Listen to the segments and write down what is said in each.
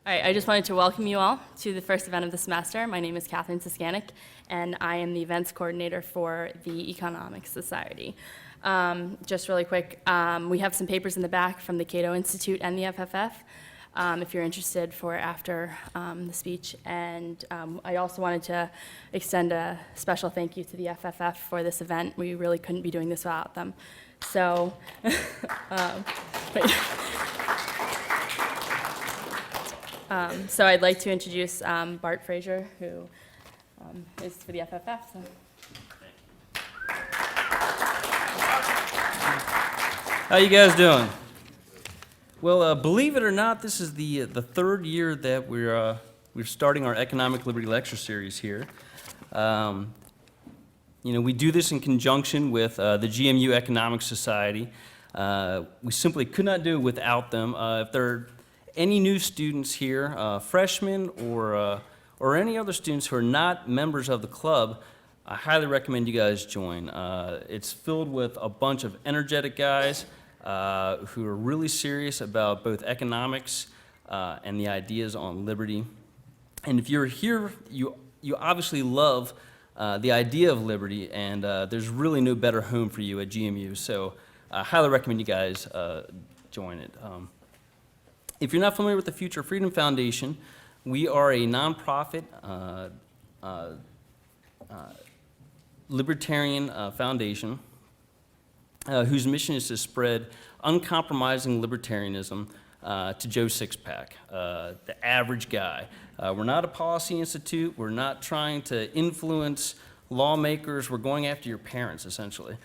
All right, I just wanted to welcome you all to the first event of the semester. My name is Catherine Siskanik, and I am the events coordinator for the Economics Society. Just really quick, we have some papers in the back from the Cato Institute and the FFF, if you're interested for after the speech. And I also wanted to extend a special thank you to the FFF for this event. We really couldn't be doing this without them. So, so I'd like to introduce Bart Fraser, who is for the FFF. So. How you guys doing? Well, believe it or not, this is the third year that we're starting our Economic Liberty Lecture Series here. We do this in conjunction with the GMU Economics Society. We simply could not do it without them. If there are any new students here, freshmen or any other students who are not members of the club, I highly recommend you guys join. It's filled with a bunch of energetic guys who are really serious about both economics and the ideas on liberty. And if you're here, you obviously love the idea of liberty, and there's really no better home for you at GMU. So I highly recommend you guys join it. If you're not familiar with the Future Freedom Foundation, we are a nonprofit libertarian foundation whose mission is to spread uncompromising libertarianism to Joe Sixpack, the average guy. We're not a policy institute. We're not trying to influence lawmakers. We're going after your parents, essentially.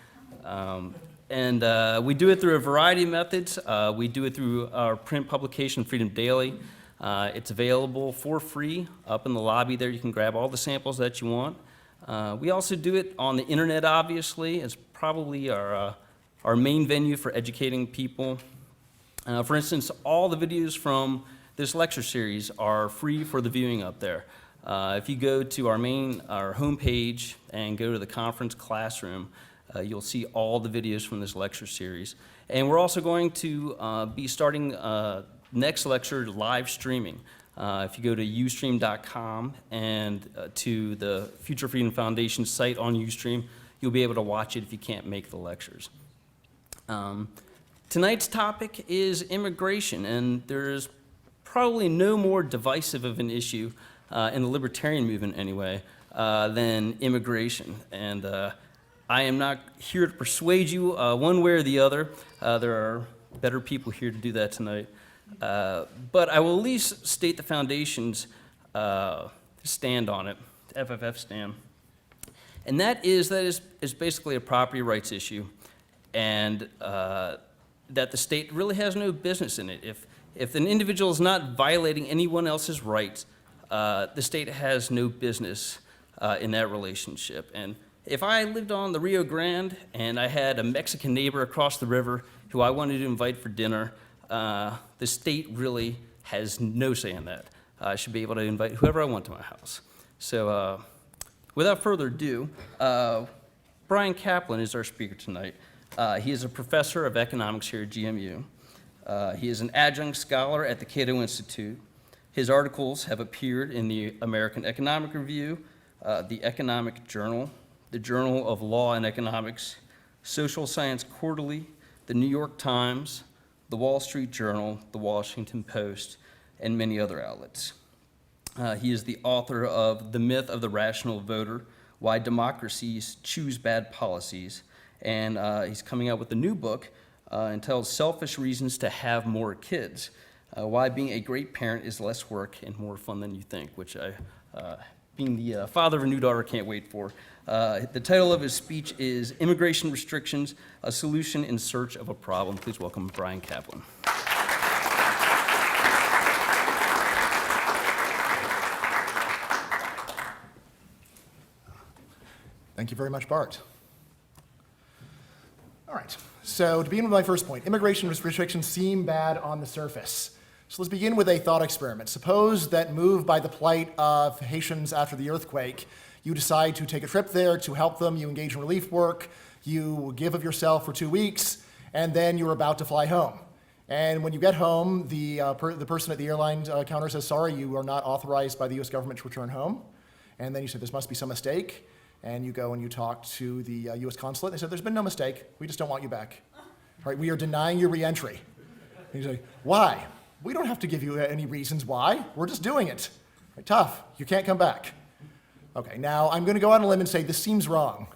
And we do it through a variety of methods. We do it through our print publication, Freedom Daily. It's available for free up in the lobby there. You can grab all the samples that you want. We also do it on the internet, obviously. It's probably our main venue for educating people. For instance, all the videos from this lecture series are free for the viewing up there. If you go to our homepage and go to the conference classroom, you'll see all the videos from this lecture series. And we're also going to be starting next lecture live streaming. If you go to ustream.com and to the Future Freedom Foundation site on Ustream, you'll be able to watch it if you can't make the lectures. Tonight's topic is immigration, and there's probably no more divisive of an issue in the libertarian movement anyway than immigration. And I am not here to persuade you one way or the other. There are better people here to do that tonight. But I will at least state the foundation's stand on it, the FFF stand. And that is basically a property rights issue, and that the state really has no business in it. If an individual is not violating anyone else's rights, the state has no business in that relationship. And if I lived on the Rio Grande and I had a Mexican neighbor across the river who I wanted to invite for dinner, the state really has no say in that. I should be able to invite whoever I want to my house. So without further ado, Bryan Caplan is our speaker tonight. He is a professor of economics here at GMU. He is an adjunct scholar at the Cato Institute. His articles have appeared in the American Economic Review, the Economic Journal, the Journal of Law and Economics, Social Science Quarterly, the New York Times, the Wall Street Journal, the Washington Post, and many other outlets. He is the author of The Myth of the Rational Voter, Why Democracies Choose Bad Policies, and he's coming out with a new book entitled Selfish Reasons to Have More Kids, Why Being a Great Parent is Less Work and More Fun Than You Think, which I, being the father of a new daughter, can't wait for. The title of his speech is Immigration Restrictions, A Solution in Search of a Problem. Please welcome Bryan Caplan. Thank you very much, Bart. All right, so to begin with my first point, immigration restrictions seem bad on the surface. So let's begin with a thought experiment. Suppose that moved by the plight of Haitians after the earthquake, you decide to take a trip there to help them, you engage in relief work, you give of yourself for 2 weeks, and then you're about to fly home. And when you get home, the person at the airline counter says, sorry, you are not authorized by the US government to return home. And then you say, this must be some mistake. And you go and you talk to the US consulate. They said, there's been no mistake. We just don't want you back. Right? We are denying your reentry. And you say, why? We don't have to give you any reasons why. We're just doing it. Right? Tough. You can't come back. Okay, now I'm going to go out on a limb and say this seems wrong.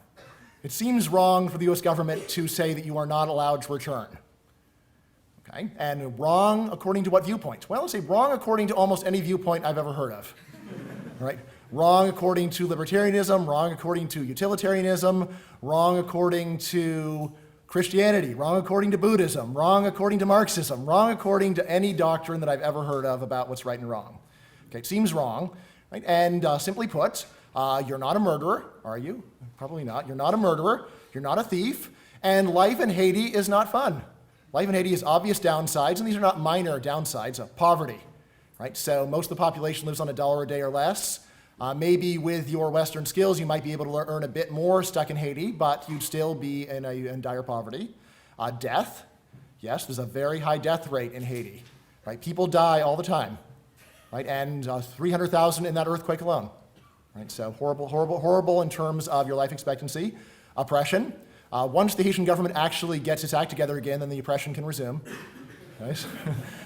It seems wrong for the US government to say that you are not allowed to return. Okay, and wrong according to what viewpoint? Well, let's say wrong according to almost any viewpoint I've ever heard of. Right? Wrong according to libertarianism, wrong according to utilitarianism, wrong according to Christianity, wrong according to Buddhism, wrong according to Marxism, wrong according to any doctrine that I've ever heard of about what's right and wrong. Okay, it seems wrong. Right? And simply put, you're not a murderer, are you? Probably not. You're not a murderer, you're not a thief, and life in Haiti is not fun. Life in Haiti has obvious downsides, and these are not minor downsides, poverty. Right? So most of the population lives on $1 a day or less. Maybe with your Western skills, you might be able to earn a bit more stuck in Haiti, but you'd still be in dire poverty. Death, yes, there's a very high death rate in Haiti. Right? People die all the time, right? And 300,000 in that earthquake alone. Right? So horrible, horrible, horrible in terms of your life expectancy. Oppression. Once the Haitian government actually gets its act together again, then the oppression can resume. Right?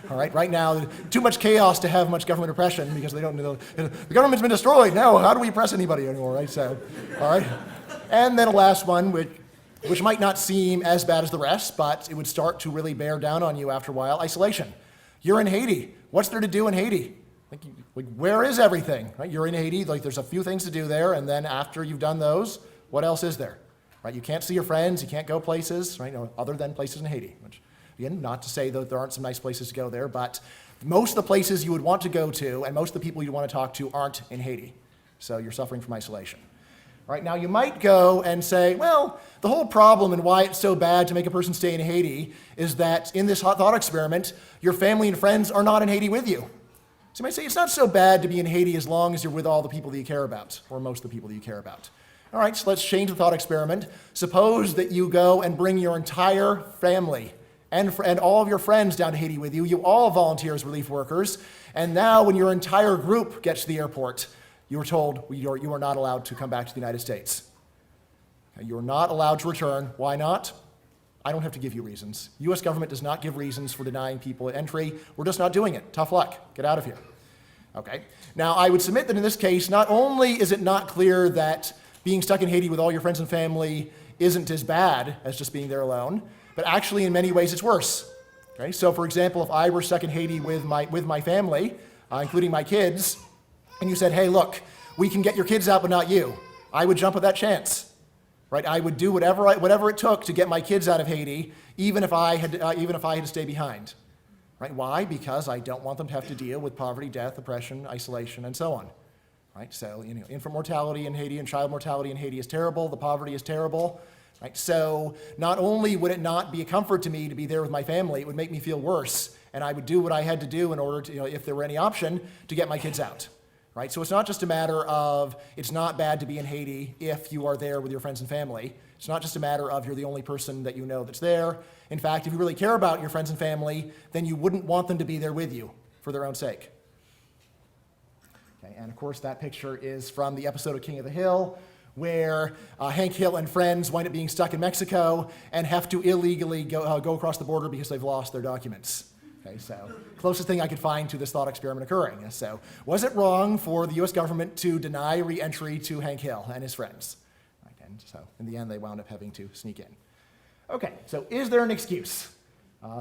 All right, right now, too much chaos to have much government oppression because they don't know. The government's been destroyed. Now, how do we oppress anybody anymore, right? So, all right. And then a last one, which might not seem as bad as the rest, but it would start to really bear down on you after a while. Isolation. You're in Haiti. What's there to do in Haiti? Like, where is everything? Right? You're in Haiti. Like, there's a few things to do there, and then after you've done those, what else is there? Right? You can't see your friends. You can't go places, right? Other than places in Haiti. Which, again, not to say that there aren't some nice places to go there, but most of the places you would want to go to and most of the people you want to talk to aren't in Haiti. So you're suffering from isolation. Right now, you might go and say, well, the whole problem and why it's so bad to make a person stay in Haiti is that in this thought experiment, your family and friends are not in Haiti with you. So you might say, it's not so bad to be in Haiti as long as you're with all the people that you care about, or most of the people that you care about. All right, so let's change the thought experiment. Suppose that you go and bring your entire family and all of your friends down to Haiti with you. You all volunteer as relief workers. And now when your entire group gets to the airport, you are told you are not allowed to come back to the United States. You're not allowed to return. Why not? I don't have to give you reasons. U.S. government does not give reasons for denying people entry. We're just not doing it. Tough luck. Get out of here. Okay. Now, I would submit that in this case, not only is it not clear that being stuck in Haiti with all your friends and family isn't as bad as just being there alone, but actually in many ways it's worse. Okay? So for example, if I were stuck in Haiti with my family, including my kids, and you said, hey, look, we can get your kids out but not you, I would jump at that chance. Right? I would do whatever it took to get my kids out of Haiti, even if I had to stay behind. Right? Why? Because I don't want them to have to deal with poverty, death, oppression, isolation, and so on. Right? So, infant mortality in Haiti and child mortality in Haiti is terrible. The poverty is terrible. Right? So, not only would it not be a comfort to me to be there with my family, it would make me feel worse, and I would do what I had to do in order to, if there were any option, to get my kids out. Right? So it's not just a matter of it's not bad to be in Haiti if you are there with your friends and family. It's not just a matter of you're the only person that you know that's there. In fact, if you really care about your friends and family, then you wouldn't want them to be there with you for their own sake. Okay, and of course, that picture is from the episode of King of the Hill, where Hank Hill and friends wind up being stuck in Mexico and have to illegally go across the border because they've lost their documents. Okay, so closest thing I could find to this thought experiment occurring. So was it wrong for the US government to deny re-entry to Hank Hill and his friends? Right, and so in the end, they wound up having to sneak in. Okay, so is there an excuse,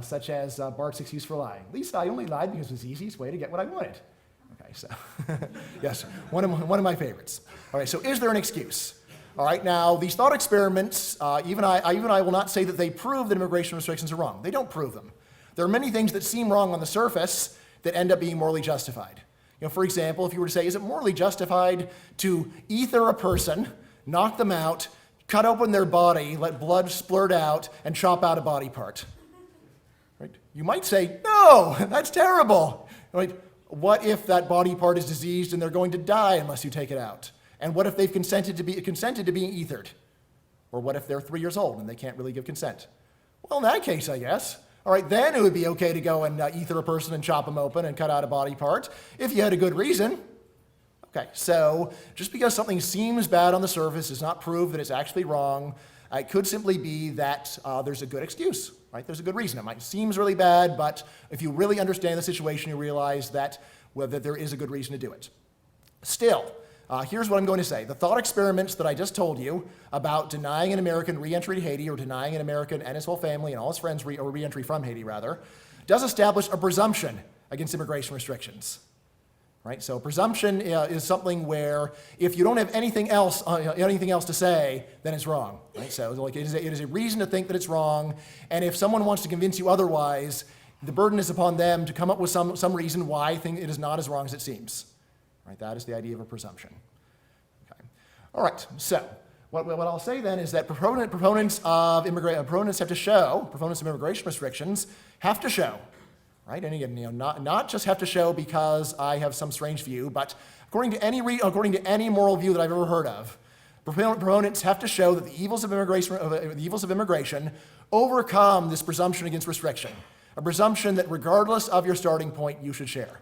such as Bart's excuse for lying? At least I only lied because it was the easiest way to get what I wanted. Okay, so yes, one of my favorites. All right, so is there an excuse? All right, now these thought experiments, even I will not say that they prove that immigration restrictions are wrong. They don't prove them. There are many things that seem wrong on the surface that end up being morally justified. For example, if you were to say, is it morally justified to ether a person, knock them out, cut open their body, let blood splurt out, and chop out a body part? Right? You might say, no, that's terrible. Right? What if that body part is diseased and they're going to die unless you take it out? And what if they've consented to being ethered? Or what if they're 3 years old and they can't really give consent? Well, in that case, I guess, All right, then it would be okay to go and ether a person and chop them open and cut out a body part if you had a good reason. Okay, so just because something seems bad on the surface does not prove that it's actually wrong. It could simply be that there's a good excuse, right? There's a good reason. It might seem really bad, but if you really understand the situation, you realize that there is a good reason to do it. Still, here's what I'm going to say. The thought experiments that I just told you about denying an American re-entry to Haiti, or denying an American and his whole family and all his friends re-entry from Haiti, rather, does establish a presumption against immigration restrictions. Right? So presumption is something where if you don't have anything else to say, then it's wrong. Right? So like it is a reason to think that it's wrong, and if someone wants to convince you otherwise, the burden is upon them to come up with some reason why it is not as wrong as it seems. Right? That is the idea of a presumption. Okay. All right. So what I'll say then is that proponents of immigration restrictions have to show. Right? And again, not just have to show because I have some strange view, but according to any moral view that I've ever heard of, proponents have to show that the evils of immigration overcome this presumption against restriction, a presumption that regardless of your starting point, you should share.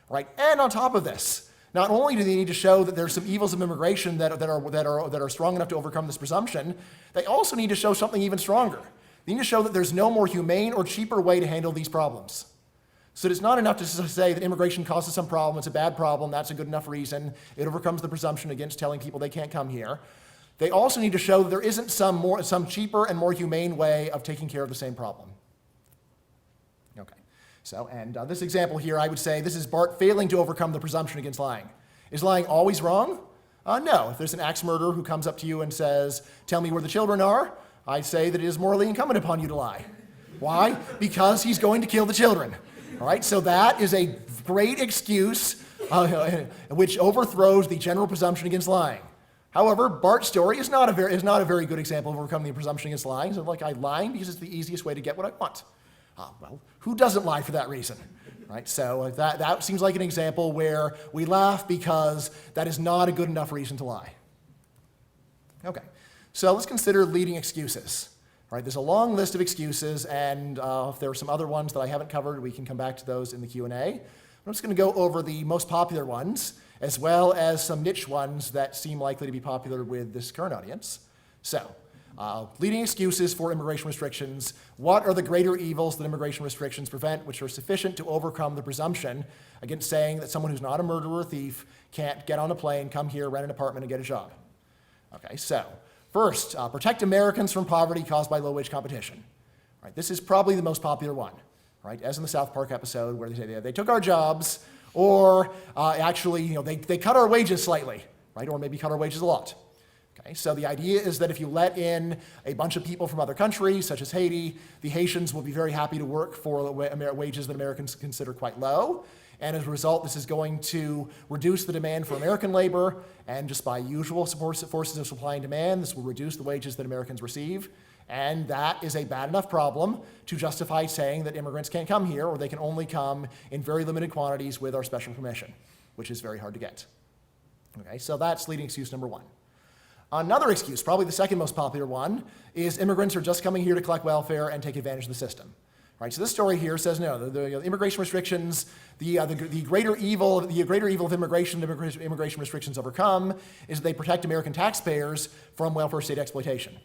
Right? And on top of this, not only do they need to show that there's some evils of immigration that are strong enough to overcome this presumption, they also need to show something even stronger. They need to show that there's no more humane or cheaper way to handle these problems. So it's not enough to say that immigration causes some problem, it's a bad problem, that's a good enough reason, it overcomes the presumption against telling people they can't come here. They also need to show that there isn't some cheaper and more humane way of taking care of the same problem. Okay, so, and this example here, I would say this is Bart failing to overcome the presumption against lying. Is lying always wrong? No. If there's an axe murderer who comes up to you and says, tell me where the children are, I'd say that it is morally incumbent upon you to lie. Why? Because he's going to kill the children. All right, so that is a great excuse which overthrows the general presumption against lying. However, Bart's story is not a very good example of overcoming the presumption against lying. So like, I'm lying because it's the easiest way to get what I want. Well, who doesn't lie for that reason? Right, so that seems like an example where we laugh because that is not a good enough reason to lie. Okay. So let's consider leading excuses. All right, there's a long list of excuses, and if there are some other ones that I haven't covered, we can come back to those in the Q&A. I'm just going to go over the most popular ones, as well as some niche ones that seem likely to be popular with this current audience. So, leading excuses for immigration restrictions. What are the greater evils that immigration restrictions prevent, which are sufficient to overcome the presumption against saying that someone who's not a murderer or thief can't get on a plane, come here, rent an apartment, and get a job? Okay, so first, protect Americans from poverty caused by low-wage competition. Right, this is probably the most popular one, right? As in the South Park episode where they say they took our jobs, or actually, they cut our wages slightly, right? Or maybe cut our wages a lot. Okay, so the idea is that if you let in a bunch of people from other countries, such as Haiti, the Haitians will be very happy to work for wages that Americans consider quite low. And as a result, this is going to reduce the demand for American labor, and just by usual forces of supply and demand, this will reduce the wages that Americans receive. And that is a bad enough problem to justify saying that immigrants can't come here, or they can only come in very limited quantities with our special permission, which is very hard to get. Okay, so that's leading excuse number one. Another excuse, probably the second most popular one, is immigrants are just coming here to collect welfare and take advantage of the system. Right, so this story here says no. The immigration restrictions, the greater evil of immigration restrictions overcome is that they protect American taxpayers from welfare state exploitation.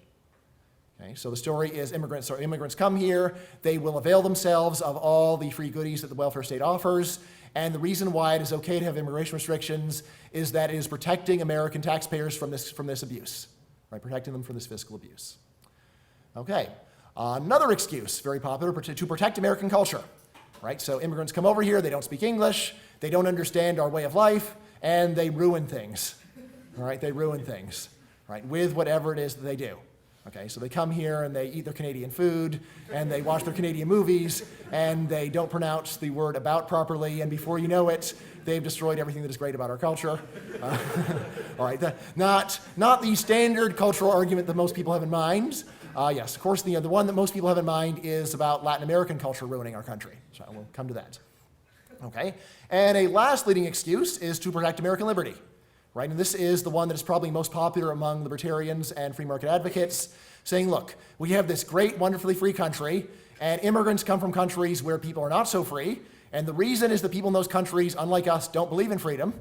Okay, so the story is immigrants come here, they will avail themselves of all the free goodies that the welfare state offers, and the reason why it is okay to have immigration restrictions is that it is protecting American taxpayers from this abuse, right? Protecting them from this fiscal abuse. Okay. Another excuse, very popular, to protect American culture, right? So immigrants come over here, they don't speak English, they don't understand our way of life, and they ruin things, all right? They ruin things, right, with whatever it is that they do. Okay, so they come here and they eat their Canadian food, and they watch their Canadian movies, and they don't pronounce the word about properly, and before you know it, they've destroyed everything that is great about our culture. All right, not the standard cultural argument that most people have in mind. Yes, of course, the one that most people have in mind is about Latin American culture ruining our country. So we'll come to that. Okay, and a last leading excuse is to protect American liberty. Right, and this is the one that is probably most popular among libertarians and free market advocates, saying, look, we have this great, wonderfully free country, And immigrants come from countries where people are not so free. And the reason is that people in those countries, unlike us, don't believe in freedom.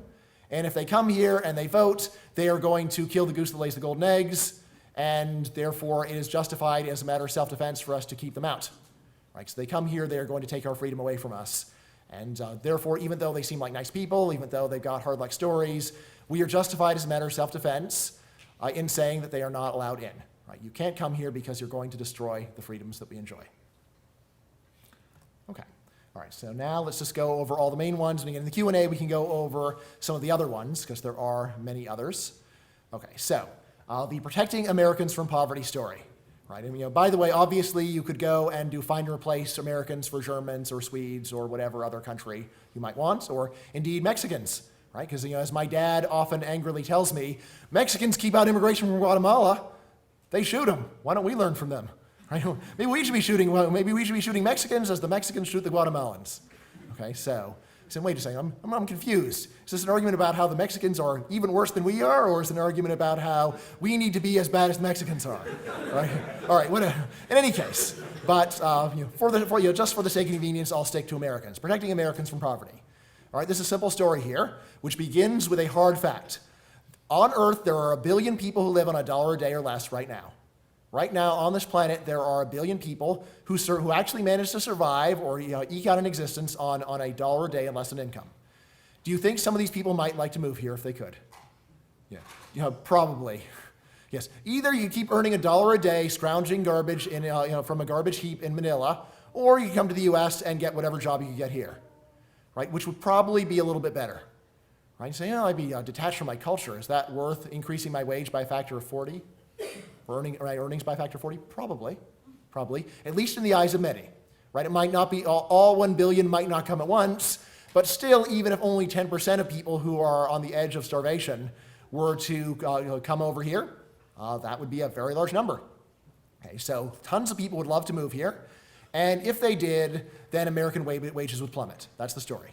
And if they come here and they vote, they are going to kill the goose that lays the golden eggs. And therefore, it is justified as a matter of self-defense for us to keep them out. Right? So they come here, they are going to take our freedom away from us. And therefore, even though they seem like nice people, even though they've got hard luck stories, we are justified as a matter of self-defense in saying that they are not allowed in. Right? You can't come here because you're going to destroy the freedoms that we enjoy. Okay. All right, so now let's just go over all the main ones. And in the Q&A, we can go over some of the other ones, because there are many others. Okay, so the Protecting Americans from Poverty story. Right? And, by the way, obviously, you could go and do find and replace Americans for Germans or Swedes or whatever other country you might want, or indeed Mexicans. Right? Because, as my dad often angrily tells me, Mexicans keep out immigration from Guatemala. They shoot them. Why don't we learn from them? Right? Maybe we should be shooting Mexicans as the Mexicans shoot the Guatemalans. Okay, so wait a second, I'm confused. Is this an argument about how the Mexicans are even worse than we are, or is it an argument about how we need to be as bad as the Mexicans are? Right? All right, whatever. In any case, but just for the sake of convenience, I'll stick to Americans. Protecting Americans from poverty. All right, this is a simple story here, which begins with a hard fact. On Earth, there are 1 billion people who live on $1 a day or less right now. Right now, on this planet, there are 1 billion people who actually manage to survive or eke out an existence on $1 a day and less than income. Do you think some of these people might like to move here if they could? Yeah, probably. Yes. Either you keep earning $1 a day, scrounging garbage from a garbage heap in Manila, or you come to the U.S. and get whatever job you can get here, right? Which would probably be a little bit better, right? You say, I'd be detached from my culture. Is that worth increasing my wage by a factor of 40? Earnings by a factor of 40? Probably, at least in the eyes of many, right? It might not be, all 1 billion might not come at once, but still, even if only 10% of people who are on the edge of starvation were to come over here, that would be a very large number. Okay, so tons of people would love to move here, and if they did, then American wages would plummet. That's the story.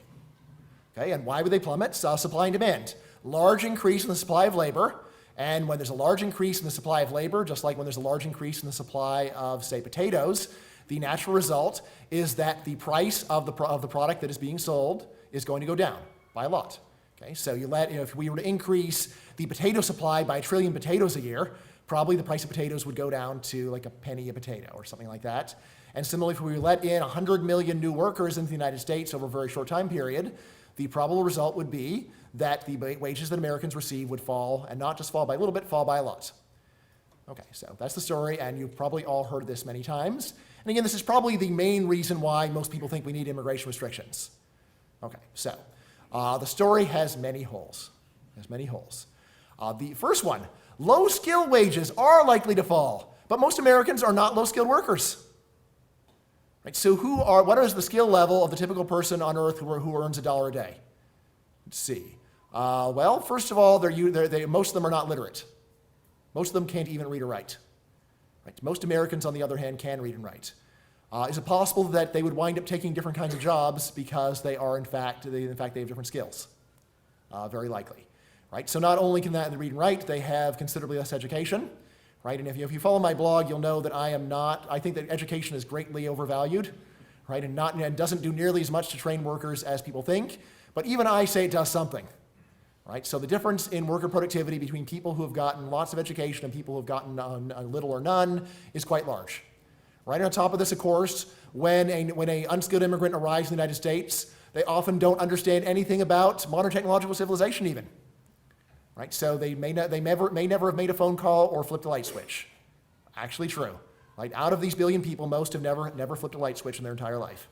Okay, and why would they plummet? Supply and demand. Large increase in the supply of labor. And when there's a large increase in the supply of labor, just like when there's a large increase in the supply of, say, potatoes, the natural result is that the price of the product that is being sold is going to go down by a lot. Okay, so if we were to increase the potato supply by 1 trillion potatoes a year, probably the price of potatoes would go down to like a penny a potato or something like that. And similarly, if we let in 100 million new workers into the United States over a very short time period, the probable result would be that the wages that Americans receive would fall, and not just fall by a little bit, fall by a lot. Okay, so that's the story, and you've probably all heard this many times. And again, this is probably the main reason why most people think we need immigration restrictions. Okay, so the story has many holes. The first one, low-skilled wages are likely to fall, but most Americans are not low-skilled workers. Right, so what is the skill level of the typical person on Earth who earns $1 a day? Let's see. Well, first of all, most of them are not literate. Most of them can't even read or write. Right? Most Americans, on the other hand, can read and write. Is it possible that they would wind up taking different kinds of jobs because they have different skills? Very likely. Right? So not only can they read and write, they have considerably less education. Right? And if you follow my blog, you'll know that I think that education is greatly overvalued, right? And doesn't do nearly as much to train workers as people think. But even I say it does something, right? So the difference in worker productivity between people who have gotten lots of education and people who have gotten little or none is quite large. Right on top of this, of course, when an unskilled immigrant arrives in the United States, they often don't understand anything about modern technological civilization even. Right? So they may never have made a phone call or flipped a light switch. Actually true. Right? Out of these 1 billion people, most have never flipped a light switch in their entire life.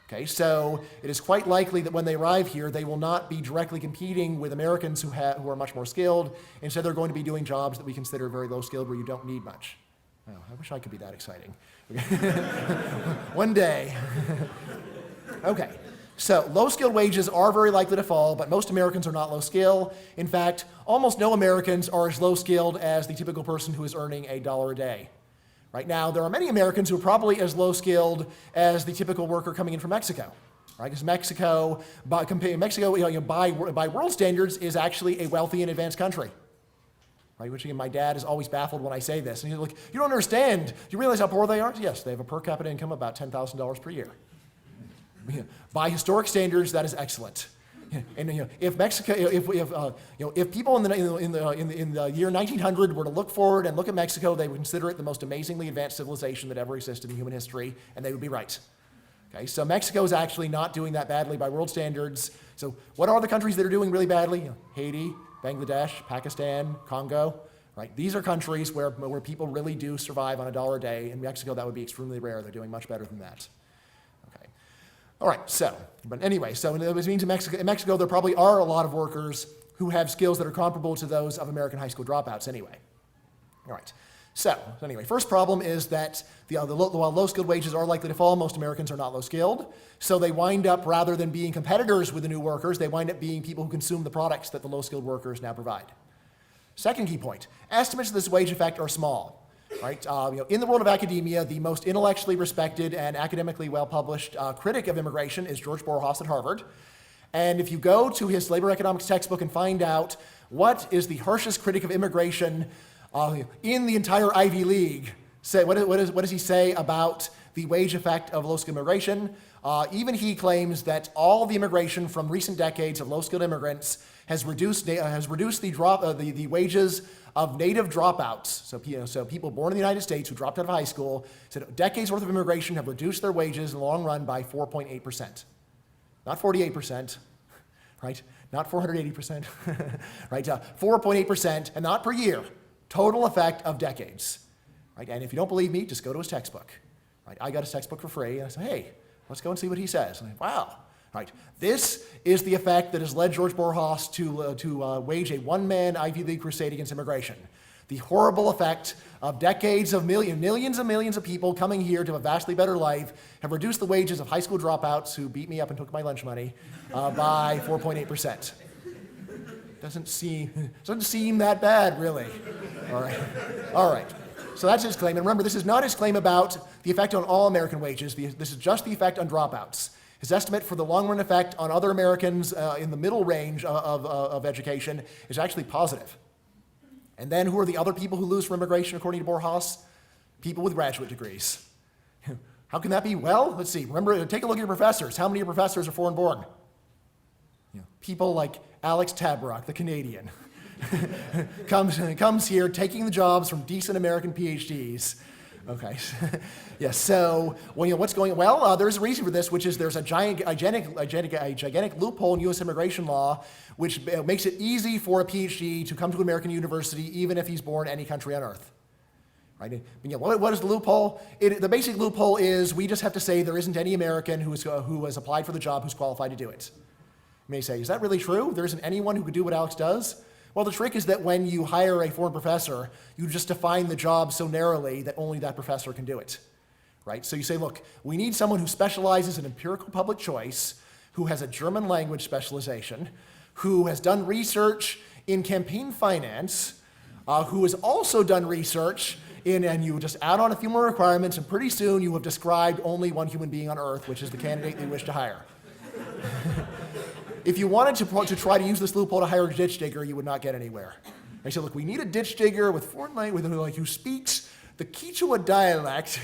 Okay, so it is quite likely that when they arrive here, they will not be directly competing with Americans who are much more skilled. Instead, they're going to be doing jobs that we consider very low skilled where you don't need much. Oh, I wish I could be that exciting. One day. Okay, so low skilled wages are very likely to fall, but most Americans are not low skill. In fact, almost no Americans are as low skilled as the typical person who is earning $1 a day. Right now, there are many Americans who are probably as low-skilled as the typical worker coming in from Mexico, right? Because Mexico, by world standards, is actually a wealthy and advanced country. right? Which again, my dad is always baffled when I say this. And he's like, you don't understand. Do you realize how poor they are? Yes, they have a per capita income of about $10,000 per year. By historic standards, that is excellent. And if Mexico, if people in the year 1900 were to look forward and look at Mexico, they would consider it the most amazingly advanced civilization that ever existed in human history, and they would be right. Okay, so Mexico is actually not doing that badly by world standards. So what are the countries that are doing really badly? Haiti, Bangladesh, Pakistan, Congo. Right? These are countries where people really do survive on $1 a day. In Mexico, that would be extremely rare. They're doing much better than that. Okay. All right, but anyway, so it means in Mexico, there probably are a lot of workers who have skills that are comparable to those of American high school dropouts anyway. All right, so anyway, first problem is that while low-skilled wages are likely to fall, most Americans are not low-skilled. So they wind up, rather than being competitors with the new workers, they wind up being people who consume the products that the low-skilled workers now provide. Second key point, estimates of this wage effect are small. Right? In the world of academia, the most intellectually respected and academically well-published critic of immigration is George Borjas at Harvard. And if you go to his labor economics textbook and find out what is the harshest critic of immigration in the entire Ivy League, what does he say about the wage effect of low-skilled immigration? Even he claims that all the immigration from recent decades of low-skilled immigrants has reduced the wages of native dropouts. So people born in the United States who dropped out of high school, said decades worth of immigration have reduced their wages in the long run by 4.8%. Not 48%, right? Not 480%, right? 4.8%, and not per year. Total effect of decades, right? And if you don't believe me, just go to his textbook, right? I got his textbook for free, and I said, hey, let's go and see what he says. And wow, right? This is the effect that has led George Borjas to wage a one-man Ivy League crusade against immigration. The horrible effect of decades of millions and millions of people coming here to a vastly better life have reduced the wages of high school dropouts who beat me up and took my lunch money by 4.8%. Doesn't seem that bad, really. All right. So that's his claim. And remember, this is not his claim about the effect on all American wages. This is just the effect on dropouts. His estimate for the long-run effect on other Americans in the middle range of education is actually positive. And then who are the other people who lose from immigration, according to Borjas? People with graduate degrees. How can that be? Well, let's see. Remember, take a look at your professors. How many of your professors are foreign-born? People like Alex Tabarrok, the Canadian, comes here taking the jobs from decent American PhDs. Okay. Yes. So, what's going on? Well, there's a reason for this, which is there's a gigantic loophole in U.S. immigration law, which makes it easy for a PhD to come to an American university, even if he's born any country on earth. Right? What is the loophole? The basic loophole is we just have to say there isn't any American who has applied for the job who's qualified to do it. You may say, is that really true? There isn't anyone who could do what Alex does? Well, the trick is that when you hire a foreign professor, you just define the job so narrowly that only that professor can do it, right? So you say, look, we need someone who specializes in empirical public choice, who has a German language specialization, who has done research in campaign finance, who has also done research and you just add on a few more requirements, and pretty soon you have described only one human being on Earth, which is the candidate they wish to hire. If you wanted to try to use this loophole to hire a ditch digger, you would not get anywhere. They said, look, we need a ditch digger with foreign language, who speaks the Quechua dialect.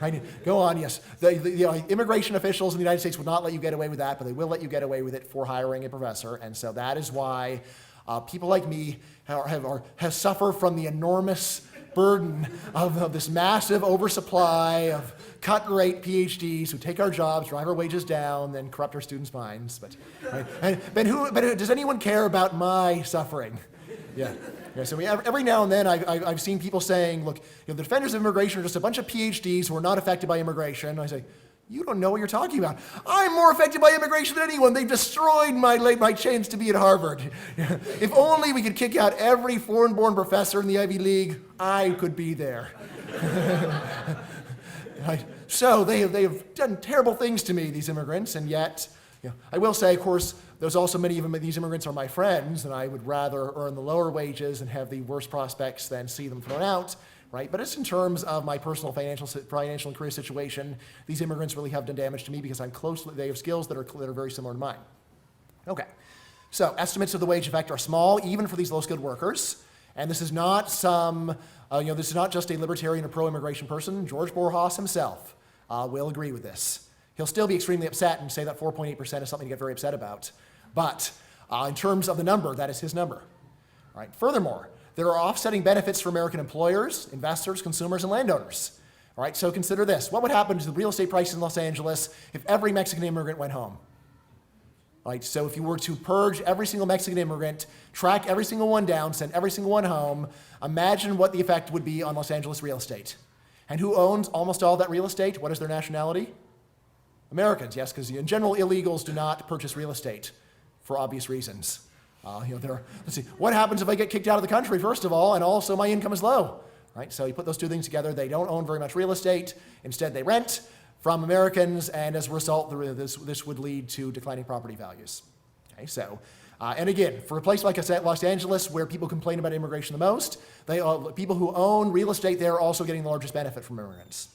Right? Go on, yes. The immigration officials in the United States would not let you get away with that, but they will let you get away with it for hiring a professor. And so that is why people like me have suffered from the enormous burden of this massive oversupply of cut-rate PhDs who take our jobs, drive our wages down, then corrupt our students' minds. But does anyone care about my suffering? Yeah. So every now and then I've seen people saying, look, the defenders of immigration are just a bunch of PhDs who are not affected by immigration. I say, you don't know what you're talking about. I'm more affected by immigration than anyone. They've destroyed my chance to be at Harvard. If only we could kick out every foreign-born professor in the Ivy League, I could be there. Right. So they have done terrible things to me, these immigrants, and yet, I will say, of course, there's also many of them, these immigrants are my friends, and I would rather earn the lower wages and have the worst prospects than see them thrown out, right? But it's in terms of my personal financial and career situation, these immigrants really have done damage to me because they have skills that are very similar to mine. Okay, so estimates of the wage effect are small, even for these low-skilled workers. And this is not this is not just a libertarian or pro-immigration person. George Borjas himself will agree with this. He'll still be extremely upset and say that 4.8% is something to get very upset about. But in terms of the number, that is his number. All right. Furthermore, there are offsetting benefits for American employers, investors, consumers, and landowners. All right, so consider this. What would happen to the real estate prices in Los Angeles if every Mexican immigrant went home? All right, so if you were to purge every single Mexican immigrant, track every single one down, send every single one home, imagine what the effect would be on Los Angeles real estate. And who owns almost all that real estate? What is their nationality? Americans, yes, because in general, illegals do not purchase real estate for obvious reasons. Let's see, what happens if I get kicked out of the country, first of all, and also my income is low? Right? So you put those two things together, they don't own very much real estate, instead they rent from Americans, and as a result, this would lead to declining property values. Okay, so, and again, for a place like I said, Los Angeles, where people complain about immigration the most, people who own real estate there are also getting the largest benefit from immigrants.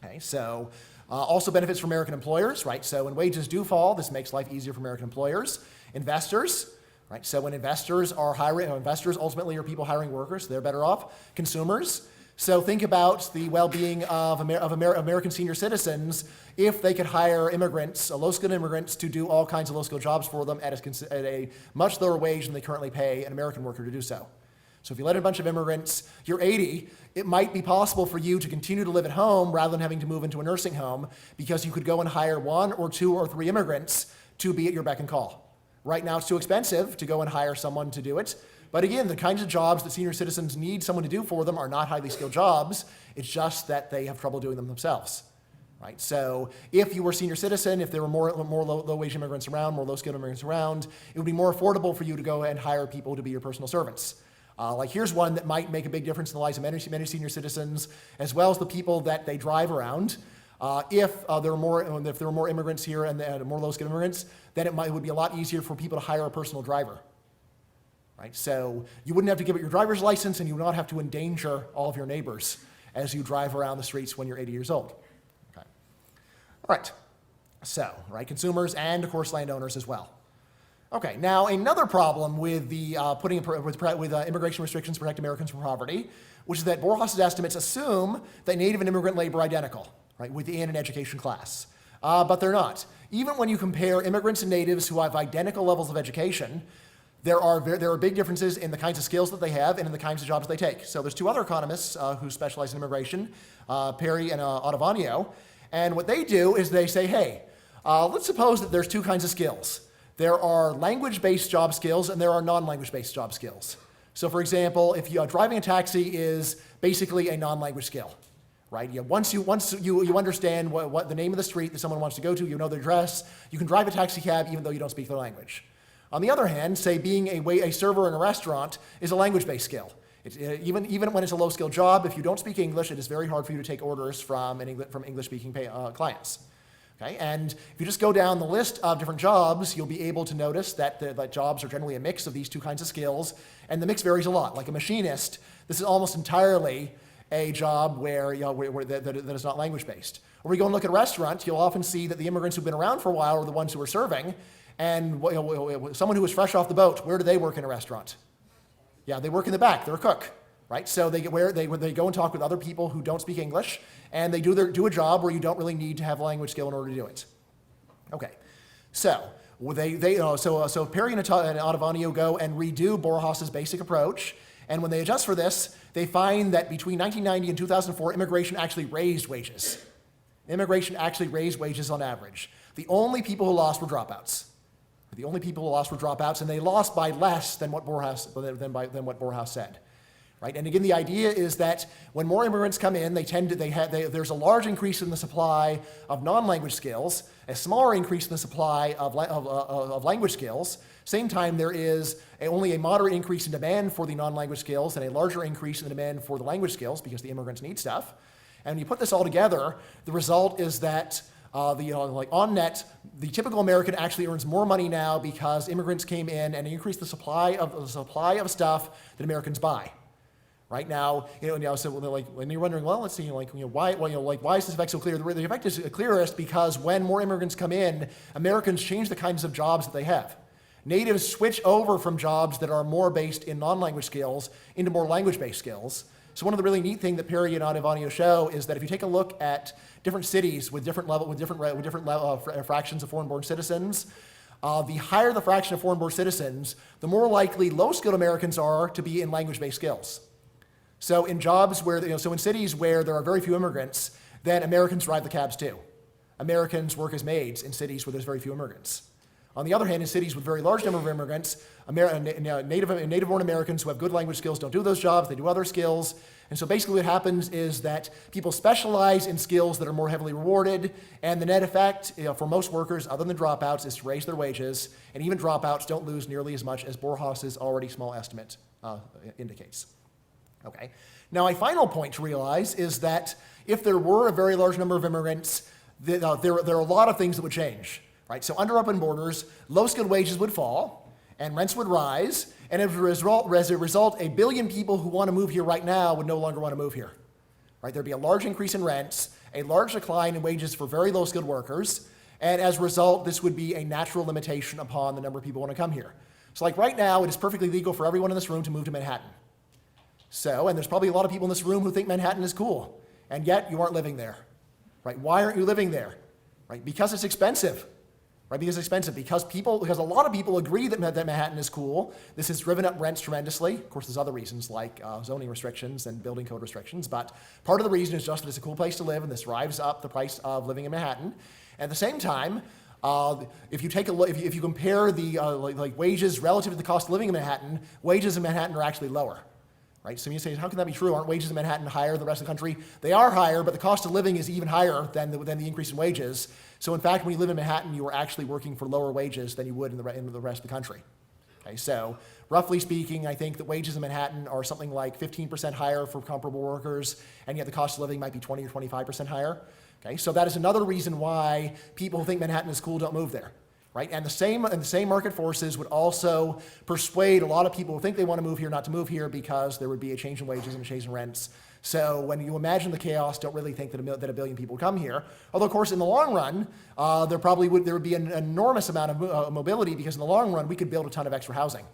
Okay, so also benefits for American employers, right? So when wages do fall, this makes life easier for American employers. Investors, right? So when investors are hiring, investors ultimately are people hiring workers, so they're better off. Consumers, so think about the well-being of American senior citizens if they could hire immigrants, low-skilled immigrants, to do all kinds of low-skilled jobs for them at a much lower wage than they currently pay an American worker to do so. So if you let in a bunch of immigrants, you're 80, it might be possible for you to continue to live at home rather than having to move into a nursing home because you could go and hire 1 or 2 or 3 immigrants to be at your beck and call. Right now, it's too expensive to go and hire someone to do it. But again, the kinds of jobs that senior citizens need someone to do for them are not highly skilled jobs. It's just that they have trouble doing them themselves. Right? So if you were a senior citizen, if there were more low-wage immigrants around, more low-skilled immigrants around, it would be more affordable for you to go and hire people to be your personal servants. Like here's one that might make a big difference in the lives of many senior citizens, as well as the people that they drive around. If there were more immigrants here and more low-skilled immigrants, then it would be a lot easier for people to hire a personal driver. Right? So you wouldn't have to give up your driver's license, and you would not have to endanger all of your neighbors as you drive around the streets when you're 80 years old. Okay. All right. So, right, consumers and of course landowners as well. Okay. Now another problem with the immigration restrictions to protect Americans from poverty, which is that Borjas' estimates assume that native and immigrant labor are identical, right, within an education class. But they're not. Even when you compare immigrants and natives who have identical levels of education, there are big differences in the kinds of skills that they have and in the kinds of jobs they take. So there's 2 other economists who specialize in immigration, Perry and Ottavanio, and what they do is they say, hey, let's suppose that there's 2 kinds of skills. There are language-based job skills and there are non-language-based job skills. So for example, if driving a taxi is basically a non-language skill. Right? Once you understand what the name of the street that someone wants to go to, you know their address, you can drive a taxi cab even though you don't speak their language. On the other hand, say being a server in a restaurant is a language-based skill. Even when it's a low-skilled job, if you don't speak English, it is very hard for you to take orders from English-speaking clients. Okay? And if you just go down the list of different jobs, you'll be able to notice that jobs are generally a mix of these 2 kinds of skills, and the mix varies a lot. Like a machinist, this is almost entirely a job that is not language-based. Or we go and look at a restaurant, you'll often see that the immigrants who've been around for a while are the ones who are serving, and someone who is fresh off the boat, where do they work in a restaurant? Yeah, they work in the back, they're a cook, right? So they go and talk with other people who don't speak English, and they do a job where you don't really need to have a language skill in order to do it. Okay, so Perry and Ottavanio go and redo Borjas' basic approach, and when they adjust for this, they find that between 1990 and 2004, immigration actually raised wages. Immigration actually raised wages on average. The only people who lost were dropouts. And they lost by less than what Borjas said. Right? And again, the idea is that when more immigrants come in, there's a large increase in the supply of non-language skills, a smaller increase in the supply of language skills. Same time, there is only a moderate increase in demand for the non-language skills and a larger increase in the demand for the language skills because the immigrants need stuff. And when you put this all together, the result is that on net, the typical American actually earns more money now because immigrants came in and increased the supply of stuff that Americans buy. Right now, so when you're wondering, well, let's see, why is this effect so clear? The effect is clearest because when more immigrants come in, Americans change the kinds of jobs that they have. natives switch over from jobs that are more based in non-language skills into more language-based skills. So one of the really neat things that Perry and Ivanio show is that if you take a look at different cities with different fractions of foreign-born citizens, the higher the fraction of foreign-born citizens, the more likely low-skilled Americans are to be in language-based skills. So in jobs where, in cities where there are very few immigrants, then Americans drive the cabs too. Americans work as maids in cities where there's very few immigrants. On the other hand, in cities with very large number of immigrants, native-born Americans who have good language skills don't do those jobs, they do other skills. And so basically what happens is that people specialize in skills that are more heavily rewarded, and the net effect for most workers, other than dropouts, is to raise their wages, and even dropouts don't lose nearly as much as Borjas's already small estimate indicates. Okay. Now, a final point to realize is that if there were a very large number of immigrants, there are a lot of things that would change. Right? So under open borders, low-skilled wages would fall, and rents would rise, and as a result, a billion people who want to move here right now would no longer want to move here. Right? There'd be a large increase in rents, a large decline in wages for very low-skilled workers, and as a result, this would be a natural limitation upon the number of people who want to come here. So like right now, it is perfectly legal for everyone in this room to move to Manhattan. So, and there's probably a lot of people in this room who think Manhattan is cool, and yet you aren't living there. Right? Why aren't you living there? Right? Because it's expensive. Right, because it's expensive, because a lot of people agree that Manhattan is cool. This has driven up rents tremendously. Of course, there's other reasons like zoning restrictions and building code restrictions, but part of the reason is just that it's a cool place to live, and this drives up the price of living in Manhattan. At the same time, if you take a look, if you compare the wages relative to the cost of living in Manhattan, wages in Manhattan are actually lower. Right? So you say, how can that be true? Aren't wages in Manhattan higher than the rest of the country? They are higher, but the cost of living is even higher than the increase in wages. So in fact, when you live in Manhattan, you are actually working for lower wages than you would in the rest of the country. Okay, so roughly speaking, I think that wages in Manhattan are something like 15% higher for comparable workers, and yet the cost of living might be 20 or 25% higher. Okay, so that is another reason why people who think Manhattan is cool don't move there. Right? And the same market forces would also persuade a lot of people who think they want to move here not to move here, because there would be a change in wages and a change in rents. So when you imagine the chaos, don't really think that a billion people would come here. Although, of course, in the long run, there would be an enormous amount of mobility, because in the long run, we could build a ton of extra housing.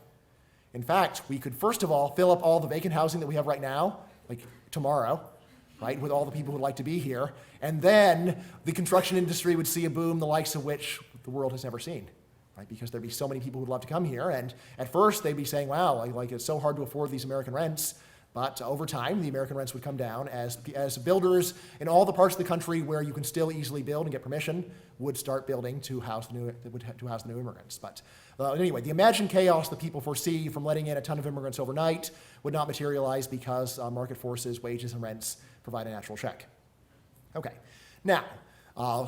In fact, we could, first of all, fill up all the vacant housing that we have right now, like tomorrow, right, with all the people who would like to be here. And then the construction industry would see a boom, the likes of which the world has never seen, right? Because there'd be so many people who'd love to come here, and at first they'd be saying, wow, like it's so hard to afford these American rents, but over time the American rents would come down as builders in all the parts of the country where you can still easily build and get permission would start building to house the new immigrants. But anyway, the imagined chaos that people foresee from letting in a ton of immigrants overnight would not materialize, because market forces, wages, and rents provide a natural check. Okay, now,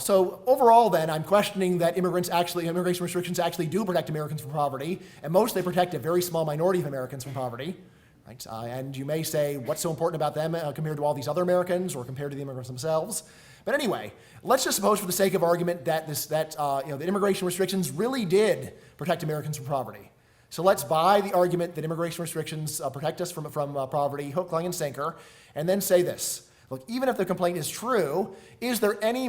so overall then, I'm questioning that immigration restrictions actually do protect Americans from poverty, and most they protect a very small minority of Americans from poverty. Right? And you may say, what's so important about them compared to all these other Americans, or compared to the immigrants themselves? But anyway, let's just suppose for the sake of argument that that immigration restrictions really did protect Americans from poverty. So let's buy the argument that immigration restrictions protect us from poverty, hook, line, and sinker, and then say this. Look, even if the complaint is true, is there any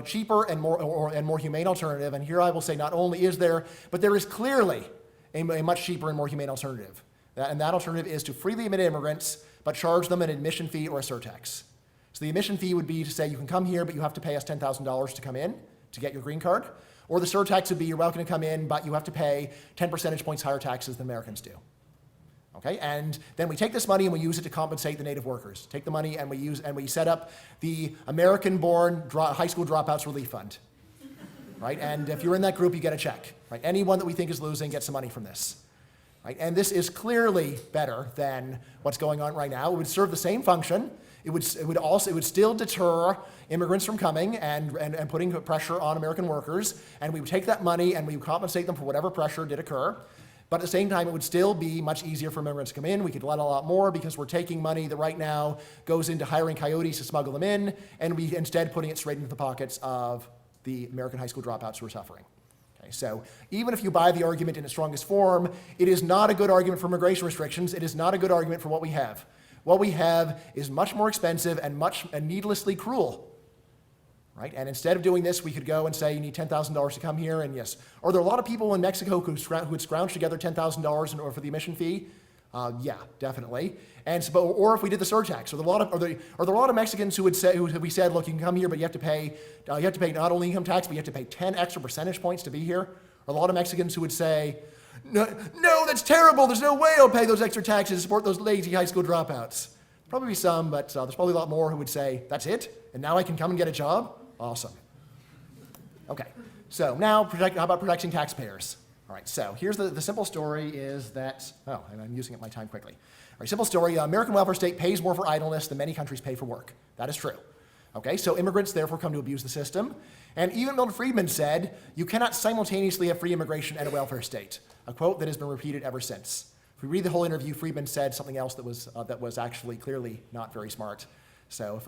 cheaper and more humane alternative? And here I will say, not only is there, but there is clearly a much cheaper and more humane alternative. And that alternative is to freely admit immigrants, but charge them an admission fee or a surtax. So the admission fee would be to say, you can come here, but you have to pay us $10,000 to come in to get your green card. Or the surtax would be, you're welcome to come in, but you have to pay 10 percentage points higher taxes than Americans do. Okay, and then we take this money and we use it to compensate the native workers. Take the money and we set up the American-born high school dropouts relief fund. Right, and if you're in that group, you get a check. Right, anyone that we think is losing gets some money from this. Right, and this is clearly better than what's going on right now. It would serve the same function. It would still deter immigrants from coming and putting pressure on American workers. And we would take that money and we would compensate them for whatever pressure did occur. But at the same time, it would still be much easier for immigrants to come in. We could let a lot more, because we're taking money that right now goes into hiring coyotes to smuggle them in, and we instead putting it straight into the pockets of the American high school dropouts who are suffering. Okay, so even if you buy the argument in its strongest form, it is not a good argument for immigration restrictions. It is not a good argument for what we have. What we have is much more expensive and needlessly cruel. right? And instead of doing this, we could go and say you need $10,000 to come here, and yes. Are there a lot of people in Mexico who would scrounge together $10,000 in order for the admission fee? Yeah, definitely. And so, or if we did the surtax, are there a lot of Mexicans who would say, who we said, look, you can come here, but you have to pay not only income tax, but you have to pay 10 extra percentage points to be here? Are a lot of Mexicans who would say, no, that's terrible. There's no way I'll pay those extra taxes to support those lazy high school dropouts. Probably be some, but there's probably a lot more who would say, that's it? And now I can come and get a job? Awesome. Okay, so now how about protecting taxpayers? All right, so here's the simple story is that, and I'm using up my time quickly. All right, simple story, American welfare state pays more for idleness than many countries pay for work. That is true. Okay, so immigrants therefore come to abuse the system. And even Milton Friedman said, you cannot simultaneously have free immigration and a welfare state, a quote that has been repeated ever since. If we read the whole interview, Friedman said something else that was actually clearly not very smart. So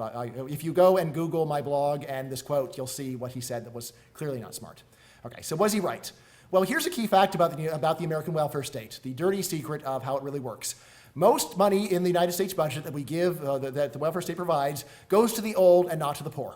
if you go and Google my blog and this quote, you'll see what he said that was clearly not smart. Okay, so was he right? Well, here's a key fact about the American welfare state, the dirty secret of how it really works. Most money in the United States budget that we give, that the welfare state provides, goes to the old and not to the poor.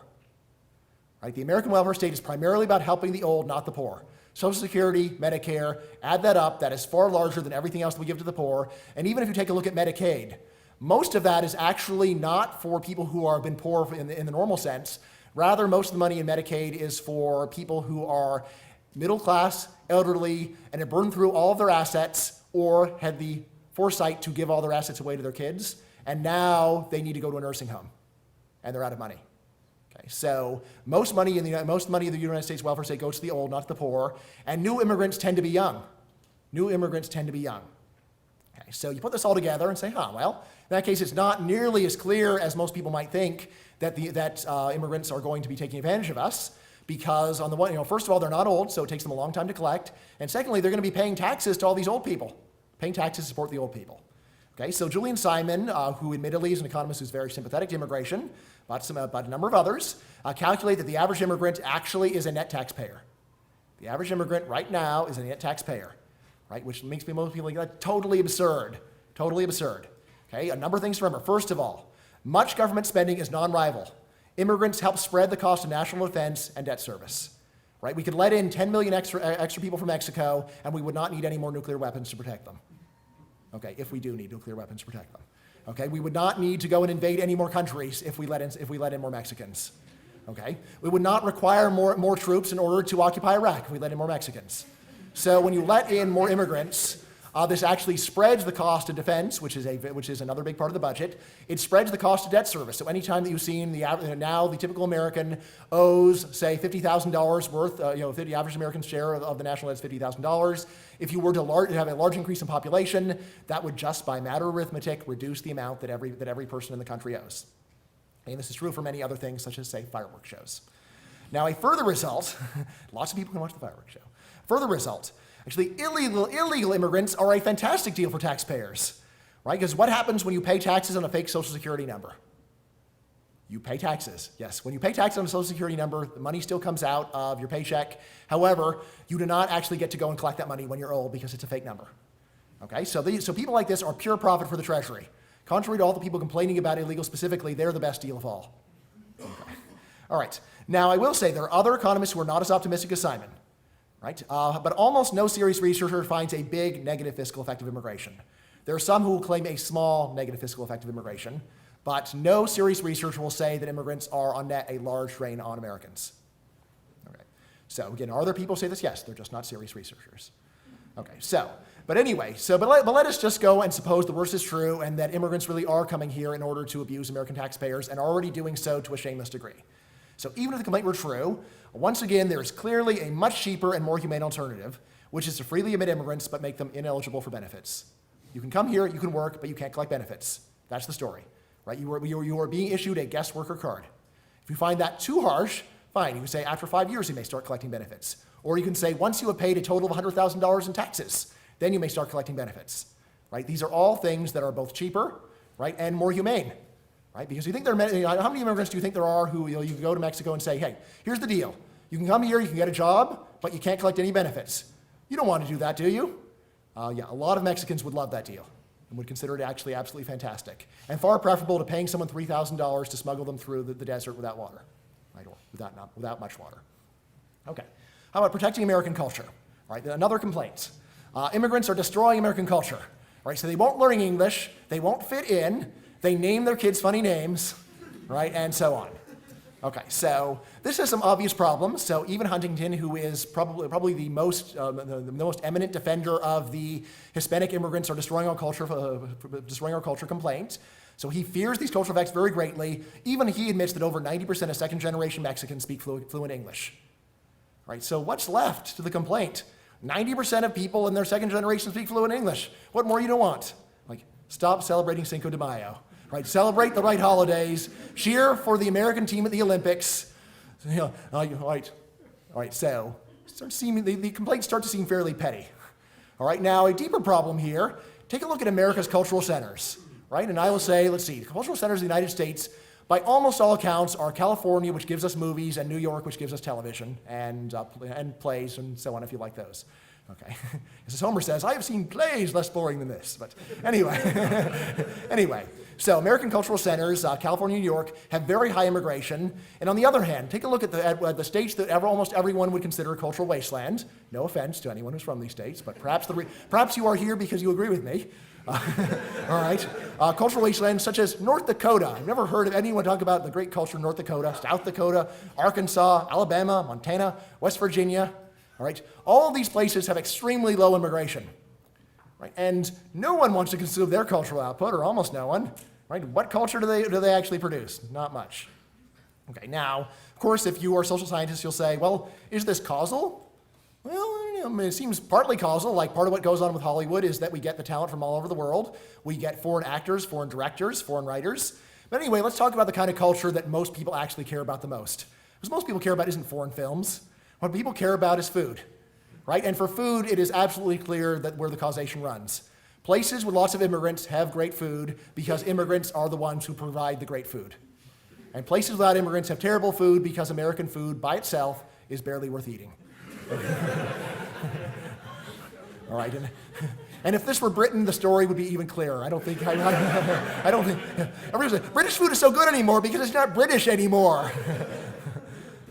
Right? The American welfare state is primarily about helping the old, not the poor. Social Security, Medicare, add that up, that is far larger than everything else that we give to the poor. And even if you take a look at Medicaid, most of that is actually not for people who have been poor in the normal sense. Rather, most of the money in Medicaid is for people who are middle class, elderly, and have burned through all of their assets or had the foresight to give all their assets away to their kids, and now they need to go to a nursing home, and they're out of money. Okay, so most money in the United States welfare state goes to the old, not to the poor, and new immigrants tend to be young. Okay, so you put this all together and say, well, in that case, it's not nearly as clear as most people might think that immigrants are going to be taking advantage of us, because on the one, first of all, they're not old, so it takes them a long time to collect, and secondly, they're going to be paying taxes to all these old people, paying taxes to support the old people. Okay, so Julian Simon, who admittedly is an economist who's very sympathetic to immigration, but a number of others, calculate that the average immigrant actually is a net taxpayer. The average immigrant right now is a net taxpayer, right? Which makes most people like totally absurd. Okay, a number of things to remember. First of all, much government spending is non-rival. Immigrants help spread the cost of national defense and debt service. Right? We could let in 10 million extra people from Mexico, and we would not need any more nuclear weapons to protect them. Okay, if we do need nuclear weapons to protect them. Okay, we would not need to go and invade any more countries if we let in more Mexicans. Okay, we would not require more troops in order to occupy Iraq if we let in more Mexicans. So when you let in more immigrants, this actually spreads the cost of defense, which is another big part of the budget. It spreads the cost of debt service. So anytime that you've seen now the typical American owes, say, $50,000 worth, the average American share of the national debt is $50,000. If you were to have a large increase in population, that would just by matter of arithmetic reduce the amount that every person in the country owes. And this is true for many other things, such as, say, fireworks shows. Now, a further result, lots of people can watch the fireworks show. Further result, actually, illegal immigrants are a fantastic deal for taxpayers, right? Because what happens when you pay taxes on a fake Social Security number? You pay taxes, yes. When you pay taxes on a Social Security number, the money still comes out of your paycheck. However, you do not actually get to go and collect that money when you're old because it's a fake number. Okay, so people like this are pure profit for the Treasury. Contrary to all the people complaining about illegal specifically, they're the best deal of all. Okay. All right, now I will say there are other economists who are not as optimistic as Simon. Right? But almost no serious researcher finds a big negative fiscal effect of immigration. There are some who claim a small negative fiscal effect of immigration, but no serious researcher will say that immigrants are on net a large drain on Americans. Okay. So again, are there people who say this? Yes, they're just not serious researchers. Okay, but let us just go and suppose the worst is true and that immigrants really are coming here in order to abuse American taxpayers and are already doing so to a shameless degree. So even if the complaint were true, once again, there is clearly a much cheaper and more humane alternative, which is to freely admit immigrants but make them ineligible for benefits. You can come here, you can work, but you can't collect benefits. That's the story, right? You are being issued a guest worker card. If you find that too harsh, fine. You can say after 5 years you may start collecting benefits. Or you can say once you have paid a total of $100,000 in taxes, then you may start collecting benefits, right? These are all things that are both cheaper, right, and more humane. Right? Because you think how many immigrants do you think there are who you can go to Mexico and say, hey, here's the deal. You can come here, you can get a job, but you can't collect any benefits. You don't want to do that, do you? Yeah, a lot of Mexicans would love that deal and would consider it actually absolutely fantastic and far preferable to paying someone $3,000 to smuggle them through the desert without water. right, or without much water. Okay, how about protecting American culture? Right, another complaint. Immigrants are destroying American culture. Right, so they won't learn English, they won't fit in, they name their kids funny names, right, and so on. Okay, so this has some obvious problems. So even Huntington, who is probably the most eminent defender of the Hispanic immigrants are destroying our culture complaint. So he fears these cultural effects very greatly. Even he admits that over 90% of second-generation Mexicans speak fluent English. Right, so what's left to the complaint? 90% of people in their second generation speak fluent English. What more you don't want? Like, stop celebrating Cinco de Mayo. Right, celebrate the right holidays. Cheer for the American team at the Olympics. All right. So the complaints start to seem fairly petty. All right. Now a deeper problem here. Take a look at America's cultural centers. Right, and I will say, let's see, the cultural centers of the United States, by almost all accounts, are California, which gives us movies, and New York, which gives us television and plays and so on, if you like those. Okay. As Homer says, I have seen plays less boring than this. But anyway. So American cultural centers, California and New York, have very high immigration. And on the other hand, take a look at the states that almost everyone would consider a cultural wasteland. No offense to anyone who's from these states, but perhaps you are here because you agree with me. All right. Cultural wastelands such as North Dakota. I've never heard of anyone talk about the great culture of North Dakota, South Dakota, Arkansas, Alabama, Montana, West Virginia. All right. All of these places have extremely low immigration. Right? And no one wants to consume their cultural output, or almost no one. Right? What culture do they actually produce? Not much. Okay, now, of course, if you are social scientists, you'll say, well, is this causal? Well, it seems partly causal. Like, part of what goes on with Hollywood is that we get the talent from all over the world. We get foreign actors, foreign directors, foreign writers. But anyway, let's talk about the kind of culture that most people actually care about the most. Because most people care about isn't foreign films. What people care about is food. Right? And for food, it is absolutely clear that where the causation runs. Places with lots of immigrants have great food because immigrants are the ones who provide the great food. And places without immigrants have terrible food because American food by itself is barely worth eating. All right, and if this were Britain, the story would be even clearer. I don't think everybody says, British food is so good anymore because it's not British anymore.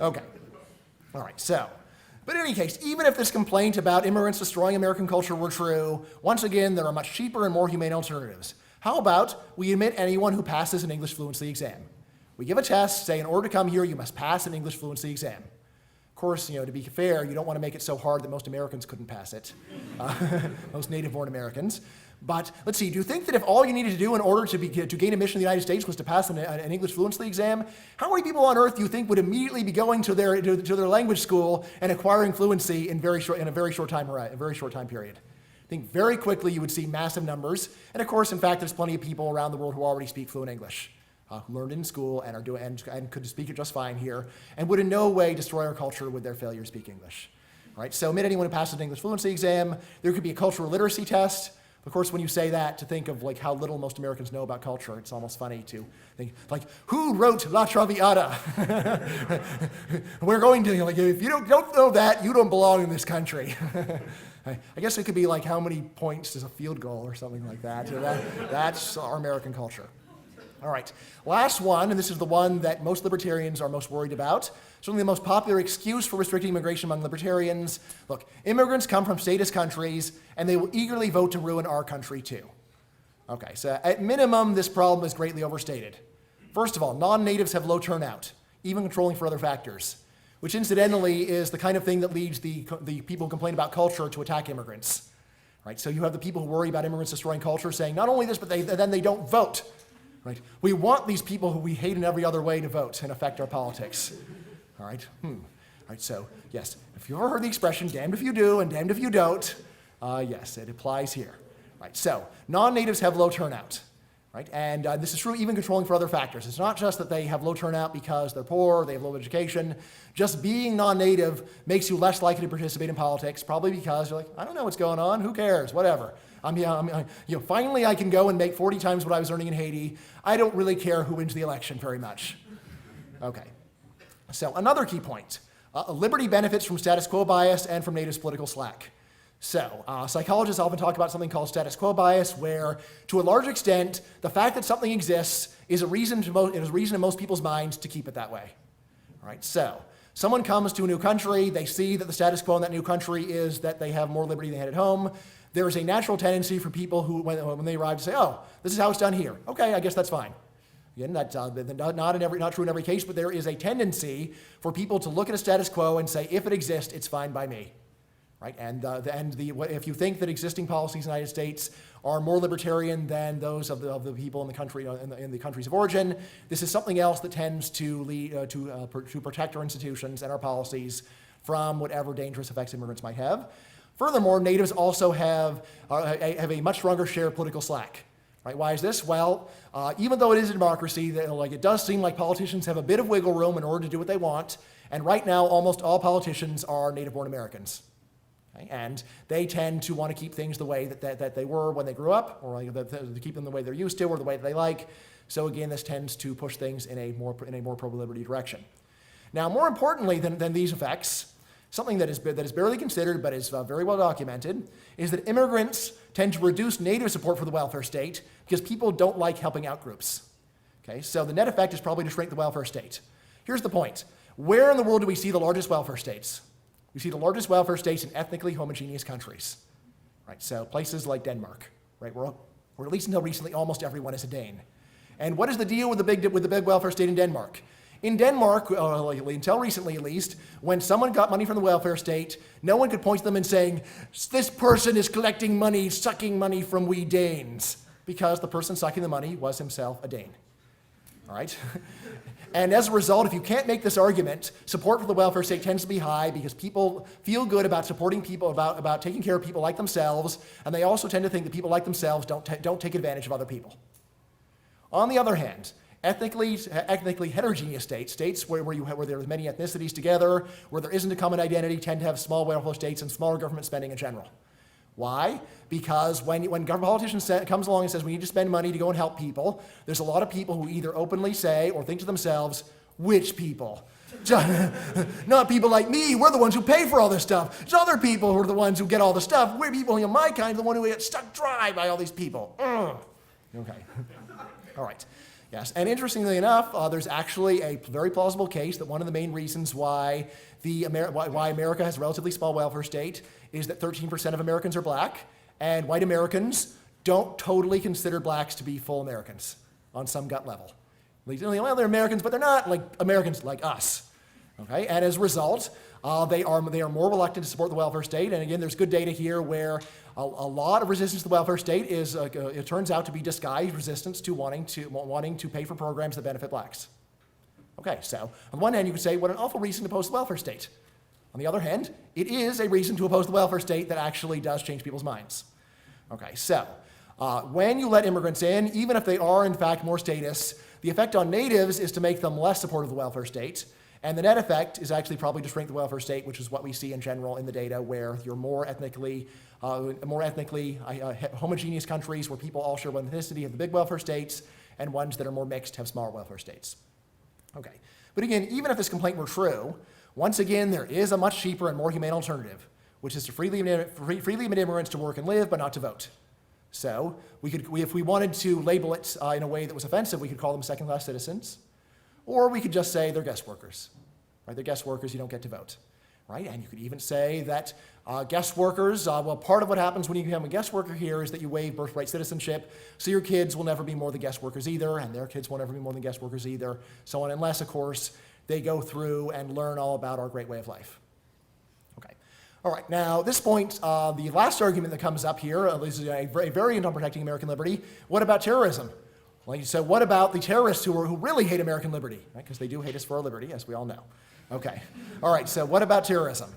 Okay, all right, so. But in any case, even if this complaint about immigrants destroying American culture were true, once again, there are much cheaper and more humane alternatives. How about we admit anyone who passes an English fluency exam? We give a test, say in order to come here, you must pass an English fluency exam. Of course, to be fair, you don't want to make it so hard that most Americans couldn't pass it, most native-born Americans. But let's see, do you think that if all you needed to do in order to gain admission to the United States was to pass an English fluency exam, how many people on earth do you think would immediately be going to their language school and acquiring fluency in a very short time period? I think very quickly you would see massive numbers. And of course, in fact, there's plenty of people around the world who already speak fluent English, who learned in school and and could speak it just fine here, and would in no way destroy our culture with their failure to speak English. Right? So admit anyone who passes an English fluency exam. There could be a cultural literacy test. Of course, when you say that, to think of like how little most Americans know about culture, it's almost funny to think, like, who wrote La Traviata? We're going to, like, if you don't know that, you don't belong in this country. I guess it could be like, how many points is a field goal or something like that. That's our American culture. All right, last one, and this is the one that most libertarians are most worried about. Certainly the most popular excuse for restricting immigration among libertarians. Look, immigrants come from statist countries, and they will eagerly vote to ruin our country too. Okay, so at minimum, this problem is greatly overstated. First of all, non-natives have low turnout, even controlling for other factors, which incidentally is the kind of thing that leads the people who complain about culture to attack immigrants. Right, so you have the people who worry about immigrants destroying culture saying not only this, but then they don't vote. Right? We want these people who we hate in every other way to vote and affect our politics. All right? All right, so yes, if you've ever heard the expression, damned if you do and damned if you don't, yes, it applies here. Right, so non-natives have low turnout. Right? And this is true even controlling for other factors. It's not just that they have low turnout because they're poor, they have low education. Just being non-native makes you less likely to participate in politics, probably because you're like, I don't know what's going on, who cares, whatever. Finally I can go and make 40 times what I was earning in Haiti. I don't really care who wins the election very much. Okay, so another key point. Liberty benefits from status quo bias and from natives' political slack. So psychologists often talk about something called status quo bias, where to a large extent, the fact that something exists is a reason in most people's minds to keep it that way. All right, so someone comes to a new country, they see that the status quo in that new country is that they have more liberty than they had at home. There is a natural tendency for people who, when they arrive, to say, oh, this is how it's done here. Okay, I guess that's fine. Again, that's not true in every case, but there is a tendency for people to look at a status quo and say, if it exists, it's fine by me. Right? If you think that existing policies in the United States are more libertarian than those of the people in the country in the countries of origin, this is something else that tends to lead to protect our institutions and our policies from whatever dangerous effects immigrants might have. Furthermore, natives also have a much stronger share of political slack. Right? Why is this? Well, even though it is a democracy, it does seem like politicians have a bit of wiggle room in order to do what they want. And right now, almost all politicians are native-born Americans. Okay? And they tend to want to keep things the way that they were when they grew up, or to keep them the way they're used to, or the way that they like. So again, this tends to push things in a more pro-liberty direction. Now, more importantly than these effects, something that is barely considered but is very well documented, is that immigrants tend to reduce native support for the welfare state because people don't like helping out groups. Okay, so the net effect is probably to shrink the welfare state. Here's the point. Where in the world do we see the largest welfare states? We see the largest welfare states in ethnically homogeneous countries. Right, so places like Denmark, right, where at least until recently almost everyone is a Dane. And what is the deal with the big welfare state in Denmark? In Denmark, until recently at least, when someone got money from the welfare state, no one could point to them and saying, this person is collecting money, sucking money from we Danes, because the person sucking the money was himself a Dane. All right? And as a result, if you can't make this argument, support for the welfare state tends to be high because people feel good about supporting people, about taking care of people like themselves, and they also tend to think that people like themselves don't take advantage of other people. On the other hand, ethnically heterogeneous states where there are many ethnicities together, where there isn't a common identity, tend to have small welfare states and smaller government spending in general. Why? Because when government politicians comes along and says we need to spend money to go and help people, there's a lot of people who either openly say or think to themselves, which people? Not people like me, we're the ones who pay for all this stuff. It's other people who are the ones who get all the stuff. We're people, my kind, the one who get stuck dry by all these people. Okay. All right. Yes, and interestingly enough, there's actually a very plausible case that one of the main reasons why America has a relatively small welfare state is that 13% of Americans are black, and white Americans don't totally consider blacks to be full Americans on some gut level. Well, they're Americans, but they're not like Americans like us. Okay, and as a result, they are more reluctant to support the welfare state. And again, there's good data here where a lot of resistance to the welfare state is, it turns out to be disguised resistance to wanting to pay for programs that benefit blacks. Okay, so on one hand, you could say, what an awful reason to oppose the welfare state. On the other hand, it is a reason to oppose the welfare state that actually does change people's minds. Okay, so when you let immigrants in, even if they are in fact more status, the effect on natives is to make them less supportive of the welfare state. And the net effect is actually probably to shrink the welfare state, which is what we see in general in the data, where you're more ethnically homogeneous countries where people all share one ethnicity have the big welfare states, and ones that are more mixed have smaller welfare states. Okay, but again, even if this complaint were true, once again, there is a much cheaper and more humane alternative, which is to freely admit immigrants to work and live, but not to vote. So if we wanted to label it in a way that was offensive, we could call them second-class citizens. Or we could just say they're guest workers, right? They're guest workers, you don't get to vote, right? And you could even say that guest workers, part of what happens when you become a guest worker here is that you waive birthright citizenship, so your kids will never be more than guest workers either, and their kids will never be more than guest workers either, so on, unless, of course, they go through and learn all about our great way of life. Okay. All right, now, at this point, the last argument that comes up here is a variant on protecting American liberty. What about terrorism? Well, so what about the terrorists who really hate American liberty? Right? Because they do hate us for our liberty, as we all know. Okay. All right, so what about terrorism?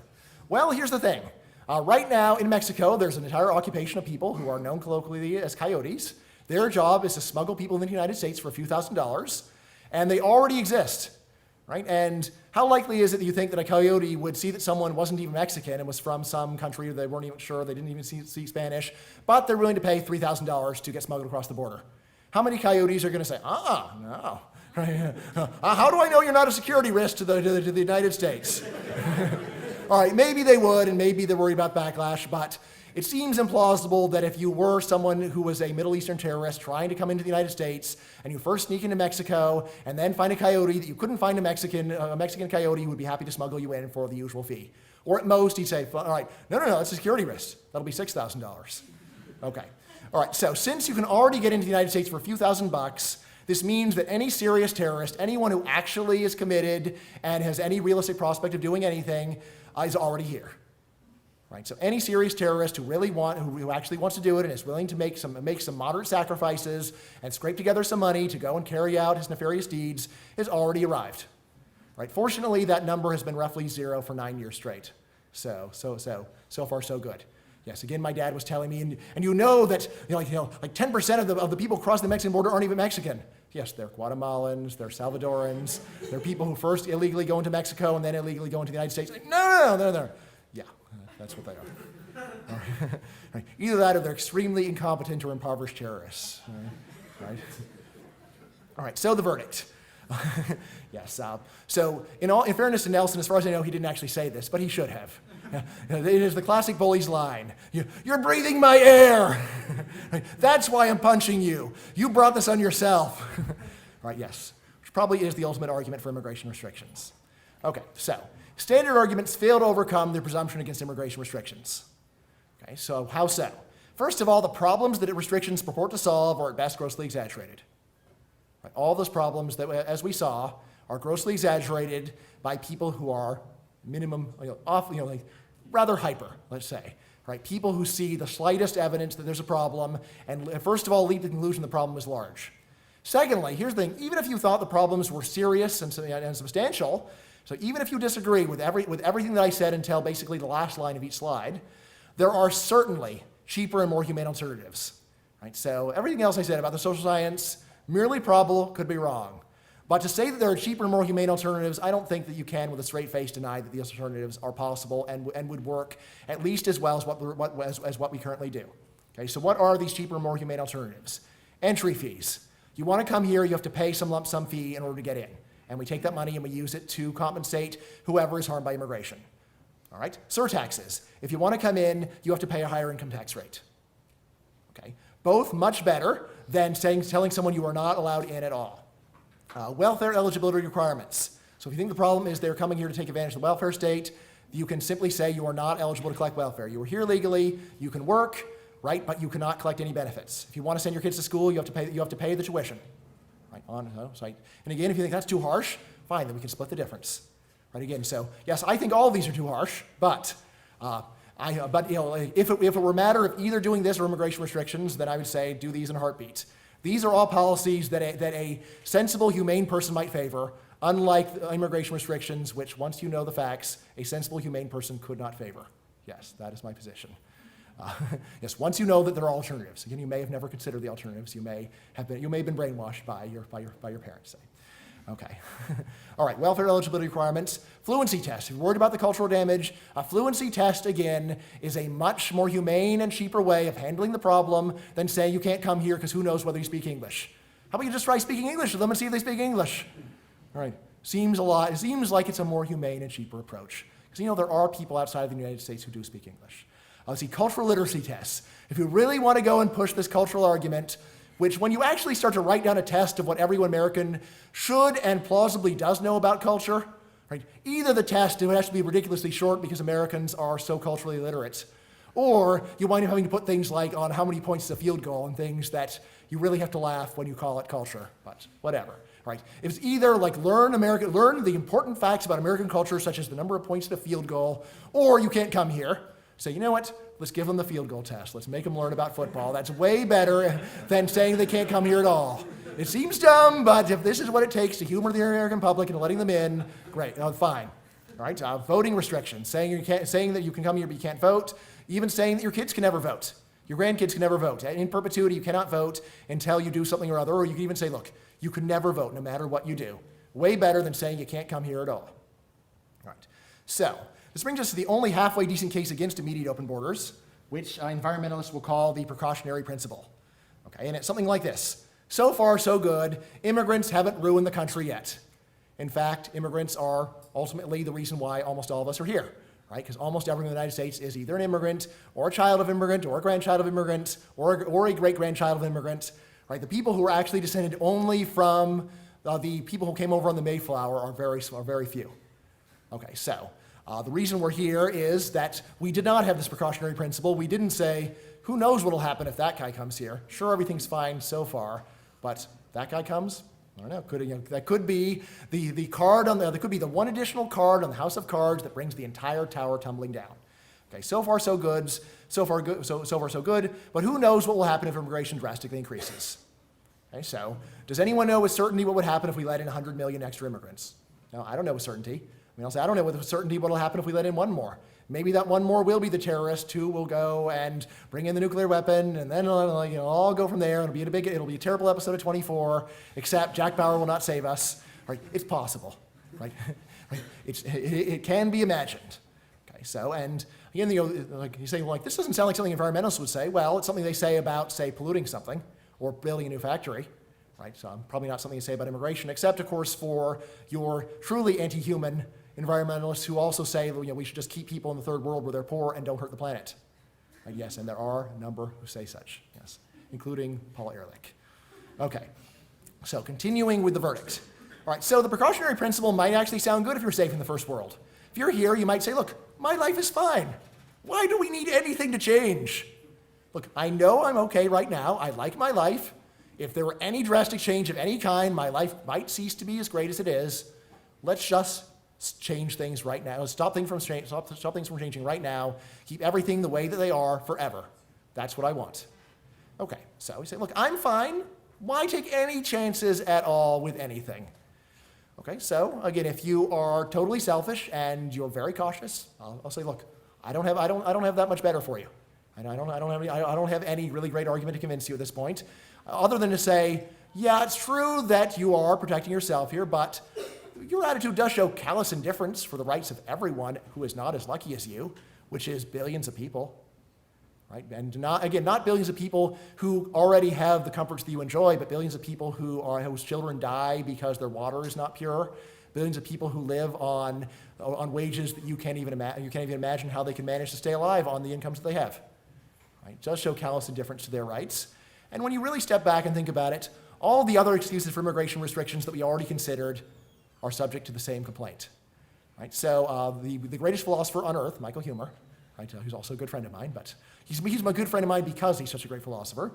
Well, here's the thing. Right now in Mexico, there's an entire occupation of people who are known colloquially as coyotes. Their job is to smuggle people into the United States for a few $1,000s, and they already exist. Right? And how likely is it that you think that a coyote would see that someone wasn't even Mexican and was from some country they weren't even sure, they didn't even speak Spanish, but they're willing to pay $3,000 to get smuggled across the border? How many coyotes are going to say, no. How do I know you're not a security risk to the United States? All right, maybe they would, and maybe they're worried about backlash, but it seems implausible that if you were someone who was a Middle Eastern terrorist trying to come into the United States, and you first sneak into Mexico, and then find a coyote that you couldn't find a Mexican coyote who would be happy to smuggle you in for the usual fee. Or at most, he'd say, all right, no, that's a security risk. That'll be $6,000. Okay. All right, so since you can already get into the United States for a few $1,000s, this means that any serious terrorist, anyone who actually is committed and has any realistic prospect of doing anything, is already here. Right? So any serious terrorist who actually wants to do it and is willing to make some moderate sacrifices and scrape together some money to go and carry out his nefarious deeds has already arrived. Right? Fortunately, that number has been roughly 0 for 9 years straight. So far so good. Yes, again, my dad was telling me, and you know that like 10% of the people crossing the Mexican border aren't even Mexican. Yes, they're Guatemalans, they're Salvadorans, they're people who first illegally go into Mexico and then illegally go into the United States. Like, no. Yeah, that's what they are. Right. Either that or they're extremely incompetent or impoverished terrorists. Right? All right, so the verdict. Yes, so in fairness to Nelson, as far as I know, he didn't actually say this, but he should have. It is the classic bully's line. You're breathing my air. That's why I'm punching you. You brought this on yourself. Right, yes, which probably is the ultimate argument for immigration restrictions. Okay, so standard arguments fail to overcome the presumption against immigration restrictions. Okay, so how so? First of all, the problems that restrictions purport to solve are at best grossly exaggerated. Right, all those problems that, as we saw, are grossly exaggerated by people who are minimum, rather hyper, let's say. Right? People who see the slightest evidence that there's a problem and first of all lead to the conclusion the problem is large. Secondly, here's the thing, even if you thought the problems were serious and substantial, so even if you disagree with everything that I said until basically the last line of each slide, there are certainly cheaper and more humane alternatives. Right? So everything else I said about the social science, merely probable, could be wrong. But to say that there are cheaper and more humane alternatives, I don't think that you can with a straight face deny that these alternatives are possible and would work at least as well as what we currently do. Okay, so what are these cheaper and more humane alternatives? Entry fees. You want to come here, you have to pay some lump sum fee in order to get in. And we take that money and we use it to compensate whoever is harmed by immigration. All right? Surtaxes. If you want to come in, you have to pay a higher income tax rate. Okay? Both much better than telling someone you are not allowed in at all. Welfare eligibility requirements. So if you think the problem is they're coming here to take advantage of the welfare state, you can simply say you are not eligible to collect welfare. You are here legally, you can work, right, but you cannot collect any benefits. If you want to send your kids to school, you have to pay the tuition. Right, and again, if you think that's too harsh, fine, then we can split the difference. Right, again, so yes, I think all of these are too harsh, but if it were a matter of either doing this or immigration restrictions, then I would say do these in a heartbeat. These are all policies that a sensible, humane person might favor, unlike immigration restrictions, which, once you know the facts, a sensible, humane person could not favor. Yes, that is my position. Yes, once you know that there are alternatives. Again, you may have never considered the alternatives. You may have been brainwashed by your parents, say. Okay. All right, welfare eligibility requirements. Fluency test. If you're worried about the cultural damage, a fluency test, again, is a much more humane and cheaper way of handling the problem than saying you can't come here because who knows whether you speak English. How about you just try speaking English to them and see if they speak English? All right. It seems like it's a more humane and cheaper approach. Because, there are people outside of the United States who do speak English. Let's see, cultural literacy tests. If you really want to go and push this cultural argument, which when you actually start to write down a test of what every American should and plausibly does know about culture, right? Either the test has to be ridiculously short because Americans are so culturally illiterate, or you wind up having to put things like on how many points is a field goal and things that you really have to laugh when you call it culture, but whatever. Right? It's either like learn the important facts about American culture, such as the number of points at a field goal, or you can't come here. Say, you know what? Let's give them the field goal test. Let's make them learn about football. That's way better than saying they can't come here at all. It seems dumb, but if this is what it takes to humor the American public and letting them in, great, fine. All right, voting restrictions, saying that you can come here but you can't vote, even saying that your kids can never vote. Your grandkids can never vote. In perpetuity, you cannot vote until you do something or other, or you can even say, look, you can never vote no matter what you do. Way better than saying you can't come here at all. All right, so this brings us to the only halfway decent case against immediate open borders, which environmentalists will call the precautionary principle. Okay, and it's something like this. So far, so good. Immigrants haven't ruined the country yet. In fact, immigrants are ultimately the reason why almost all of us are here. right? Because almost everyone in the United States is either an immigrant, or a child of immigrant, or a grandchild of immigrant, or a great-grandchild of immigrant, right? The people who are actually descended only from the people who came over on the Mayflower are very few. Okay, so the reason we're here is that we did not have this precautionary principle. We didn't say, who knows what will happen if that guy comes here? Sure, everything's fine so far, but that guy comes? I don't know. That could be the card on that could be the one additional card on the house of cards that brings the entire tower tumbling down. Okay, so far so good. So far so good. But who knows what will happen if immigration drastically increases? Okay, so does anyone know with certainty what would happen if we let in 100 million extra immigrants? No, I don't know with certainty. I'll say I don't know with certainty what will happen if we let in one more. Maybe that one more will be the terrorist who will go and bring in the nuclear weapon, and then all go from there. It'll be a terrible episode of 24. Except Jack Bauer will not save us. Right? It's possible. Right? It can be imagined. Okay. So and again, like you say, this doesn't sound like something environmentalists would say. Well, it's something they say about, say, polluting something or building a new factory. Right? So probably not something to say about immigration, except of course for your truly anti-human environmentalists who also say we should just keep people in the third world where they're poor and don't hurt the planet. Right? Yes, and there are a number who say such, yes, including Paul Ehrlich. Okay, so continuing with the verdict. All right, so the precautionary principle might actually sound good if you're safe in the first world. If you're here, you might say, look, my life is fine. Why do we need anything to change? Look, I know I'm okay right now. I like my life. If there were any drastic change of any kind, my life might cease to be as great as it is. Let's just change things right now. Stop things from changing right now. Keep everything the way that they are forever. That's what I want. Okay, so we say, look, I'm fine. Why take any chances at all with anything? Okay, so again, if you are totally selfish and you're very cautious, I'll say, look, I don't have that much better for you. I don't have any really great argument to convince you at this point, other than to say, yeah, it's true that you are protecting yourself here, but your attitude does show callous indifference for the rights of everyone who is not as lucky as you, which is billions of people, right? And not billions of people who already have the comforts that you enjoy, but billions of people whose children die because their water is not pure, billions of people who live on wages that you can't even imagine how they can manage to stay alive on the incomes that they have. Right? It does show callous indifference to their rights. And when you really step back and think about it, all the other excuses for immigration restrictions that we already considered are subject to the same complaint. Right? So the greatest philosopher on earth, Michael Huemer, right, who's also a good friend of mine, but he's a good friend of mine because he's such a great philosopher.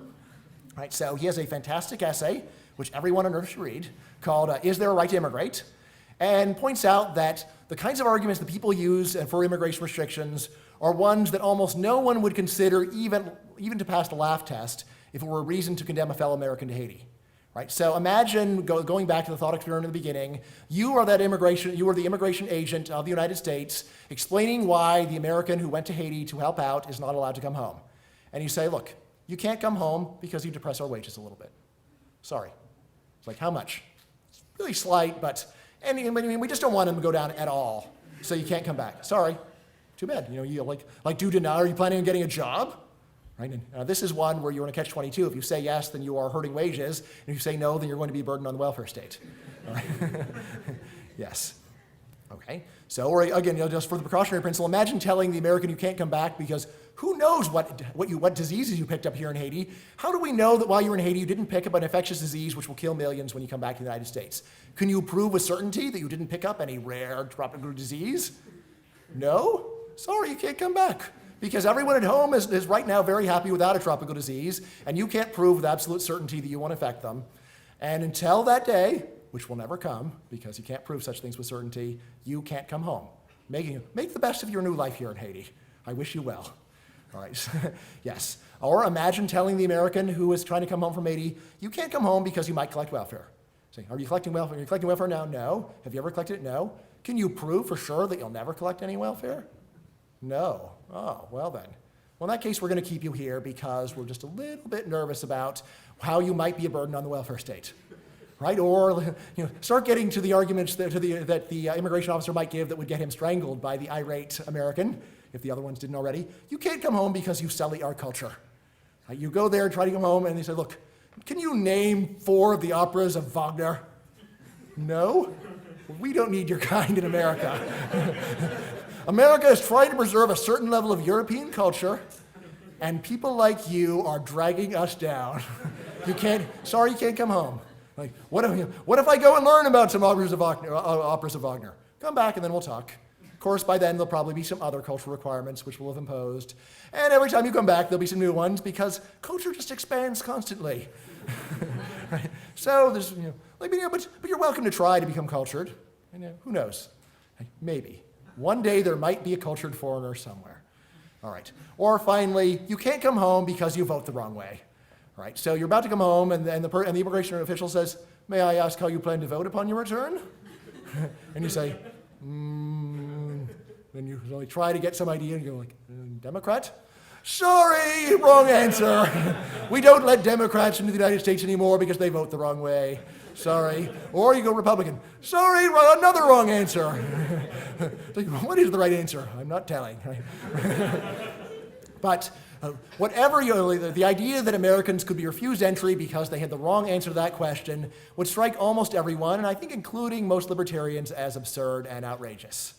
Right? So he has a fantastic essay, which everyone on earth should read, called Is There a Right to Immigrate? And points out that the kinds of arguments that people use for immigration restrictions are ones that almost no one would consider even to pass the laugh test if it were a reason to condemn a fellow American to Haiti. Right? So imagine going back to the thought experiment in the beginning, you are the immigration agent of the United States explaining why the American who went to Haiti to help out is not allowed to come home. And you say, look, you can't come home because you depress our wages a little bit. Sorry. It's like, how much? It's really slight, but we just don't want him to go down at all. So you can't come back. Sorry. Too bad. You like do deny. Are you planning on getting a job? Right? And this is one where you're in a catch-22. If you say yes, then you are hurting wages. And if you say no, then you're going to be burdened on the welfare state. All right? Yes. Okay. So, or again, just for the precautionary principle, imagine telling the American you can't come back because who knows what diseases you picked up here in Haiti? How do we know that while you were in Haiti you didn't pick up an infectious disease which will kill millions when you come back to the United States? Can you prove with certainty that you didn't pick up any rare tropical disease? No? Sorry, you can't come back. Because everyone at home is right now very happy without a tropical disease, and you can't prove with absolute certainty that you won't infect them. And until that day, which will never come, because you can't prove such things with certainty, you can't come home. Make the best of your new life here in Haiti. I wish you well. All right, yes. Or imagine telling the American who is trying to come home from Haiti, you can't come home because you might collect welfare. Say, are you collecting welfare? Are you collecting welfare now? No. Have you ever collected it? No. Can you prove for sure that you'll never collect any welfare? No. Oh, well then. Well, in that case, we're going to keep you here because we're just a little bit nervous about how you might be a burden on the welfare state, right? Or start getting to the arguments that the immigration officer might give that would get him strangled by the irate American, if the other ones didn't already. You can't come home because you sully our culture. Right? You go there and try to come home, and they say, look, can you name 4 of the operas of Wagner? No? We don't need your kind in America. America is trying to preserve a certain level of European culture, and people like you are dragging us down. You can't come home. Like, what if I go and learn about some operas of Wagner? Come back and then we'll talk. Of course, by then there'll probably be some other cultural requirements which we'll have imposed. And every time you come back, there'll be some new ones because culture just expands constantly. Right? So there's, but you're welcome to try to become cultured. And, who knows? Maybe. One day there might be a cultured foreigner somewhere. All right. Or finally, you can't come home because you vote the wrong way. All right. So you're about to come home, and the immigration official says, "May I ask how you plan to vote upon your return?" And you say, and you really try to get some idea, and you're like, "Democrat? Sorry, wrong answer. We don't let Democrats into the United States anymore because they vote the wrong way. Sorry." Or you go Republican. Sorry, another wrong answer. What is the right answer? I'm not telling. Right? But whatever the idea that Americans could be refused entry because they had the wrong answer to that question would strike almost everyone, and I think including most libertarians, as absurd and outrageous.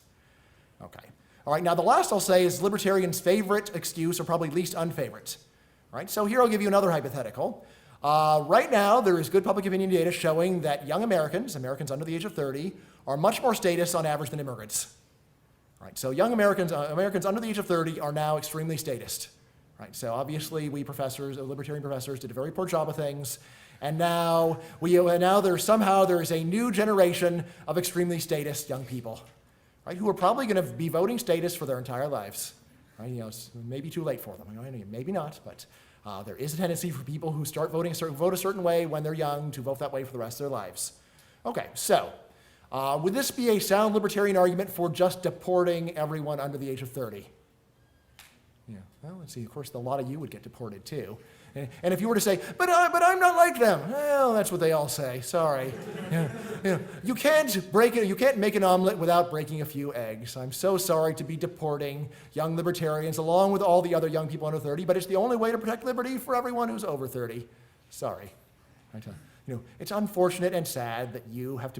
Okay. All right, now the last I'll say is libertarians' favorite excuse, or probably least unfavorite. All right, so here I'll give you another hypothetical. Right now, there is good public opinion data showing that young Americans under the age of 30, are much more statist on average than immigrants. Right, so young Americans under the age of 30 are now extremely statist. Right, so obviously we professors, libertarian professors, did a very poor job of things, and now there is a new generation of extremely statist young people, right, who are probably going to be voting statist for their entire lives. Right, it's maybe too late for them. Maybe not, but there is a tendency for people who vote a certain way when they're young to vote that way for the rest of their lives. Okay, so would this be a sound libertarian argument for just deporting everyone under the age of 30? Yeah, well, let's see. Of course, a lot of you would get deported too. And if you were to say, but I'm not like them, well, that's what they all say. Sorry. You can't make an omelet without breaking a few eggs. I'm so sorry to be deporting young libertarians along with all the other young people under 30, but it's the only way to protect liberty for everyone who's over 30. Sorry. It's unfortunate and sad that you have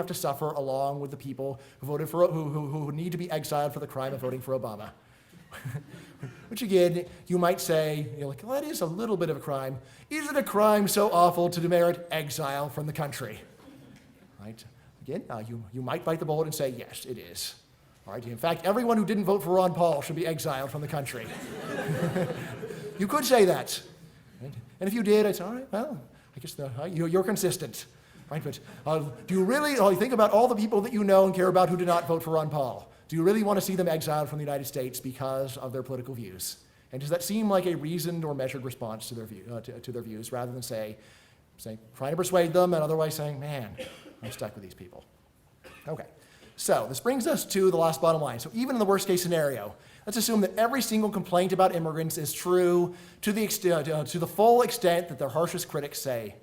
to suffer along with the people who voted for who need to be exiled for the crime of voting for Obama. Which again, you might say, well, that is a little bit of a crime. Is it a crime so awful to merit exile from the country? Right? Again, you might bite the bullet and say, yes, it is. All right? In fact, everyone who didn't vote for Ron Paul should be exiled from the country. You could say that. Right? And if you did, I'd say, all right, well, I guess you're consistent. Right? But do you really think about all the people that you know and care about who did not vote for Ron Paul? Do you really want to see them exiled from the United States because of their political views? And does that seem like a reasoned or measured response to their views, rather than trying to persuade them and otherwise saying, man, I'm stuck with these people? Okay, so this brings us to the last bottom line. So even in the worst case scenario, let's assume that every single complaint about immigrants is true to the full extent that their harshest critics say.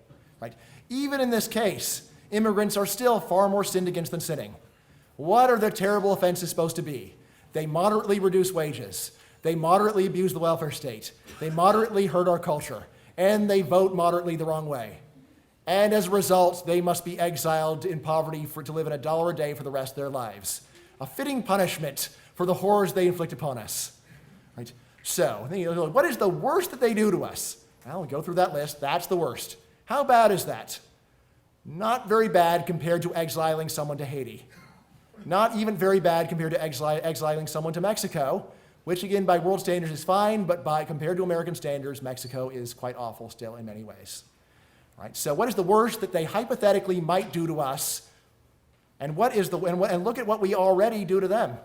Right? Even in this case, immigrants are still far more sinned against than sinning. What are their terrible offenses supposed to be? They moderately reduce wages. They moderately abuse the welfare state. They moderately hurt our culture. And they vote moderately the wrong way. And as a result, they must be exiled in poverty to live on $1 a day for the rest of their lives. A fitting punishment for the horrors they inflict upon us. Right? So, what is the worst that they do to us? Well, we go through that list. That's the worst. How bad is that? Not very bad compared to exiling someone to Haiti. Not even very bad compared to exiling someone to Mexico, which again by world standards is fine, but compared to American standards, Mexico is quite awful still in many ways. Right? So what is the worst that they hypothetically might do to us, and look at what we already do to them?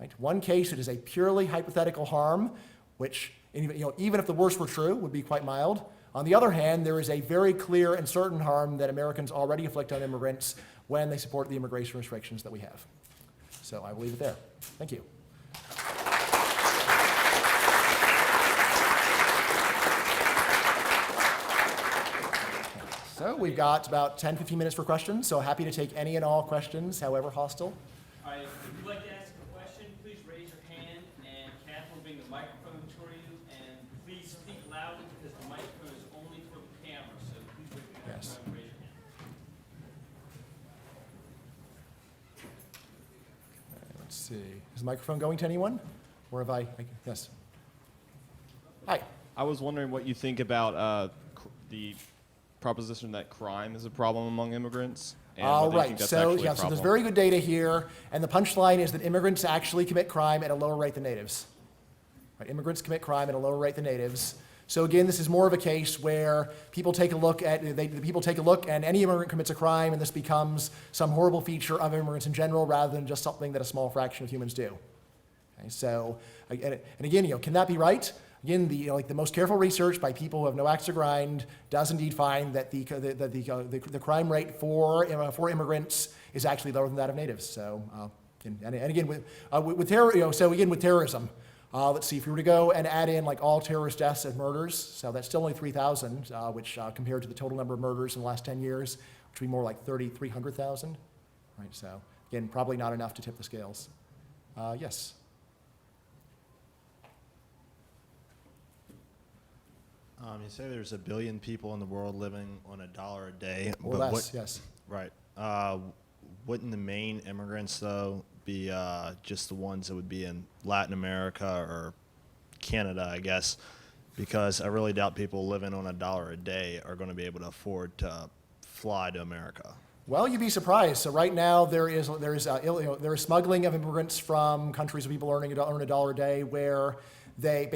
Right? One case, it is a purely hypothetical harm, which even if the worst were true, would be quite mild. On the other hand, there is a very clear and certain harm that Americans already inflict on immigrants when they support the immigration restrictions that we have. So I will leave it there. Thank you. So we've got about 10, 15 minutes for questions, so happy to take any and all questions, however hostile. All right, if you'd like to ask a question, please raise your hand, and Kath will bring the microphone to you, and please speak loudly because the microphone is only for the camera, so please raise your hand. Yes. Let's see. Is the microphone going to anyone? Or have yes. Hi. I was wondering what you think about the proposition that crime is a problem among immigrants. And All whether you right. think that's So actually a so there's problem. very good data here, and the punchline is that immigrants actually commit crime at a lower rate than natives. Right? Immigrants commit crime at a lower rate than natives. So again, this is more of a case where people take a look at and any immigrant commits a crime, and this becomes some horrible feature of immigrants in general, rather than just something that a small fraction of humans do. Okay, so and again, can that be right? Again, the most careful research by people who have no axe to grind does indeed find that the crime rate for immigrants is actually lower than that of natives. So and again with terrorism. Let's see, if we were to go and add in like all terrorist deaths and murders, so that's still only 3,000, which compared to the total number of murders in the last 10 years, which would be more like 300,000. Right, so again, probably not enough to tip the scales. Yes. You say there's 1 billion people in the world living on $1 a day. Or but less, yes. Right. Wouldn't the main immigrants, though, be just the ones that would be in Latin America or Canada, I guess? Because I really doubt people living on $1 a day are going to be able to afford to fly to America. Well, you'd be surprised. So right now there is smuggling of immigrants from countries where people earn $1 a day, where they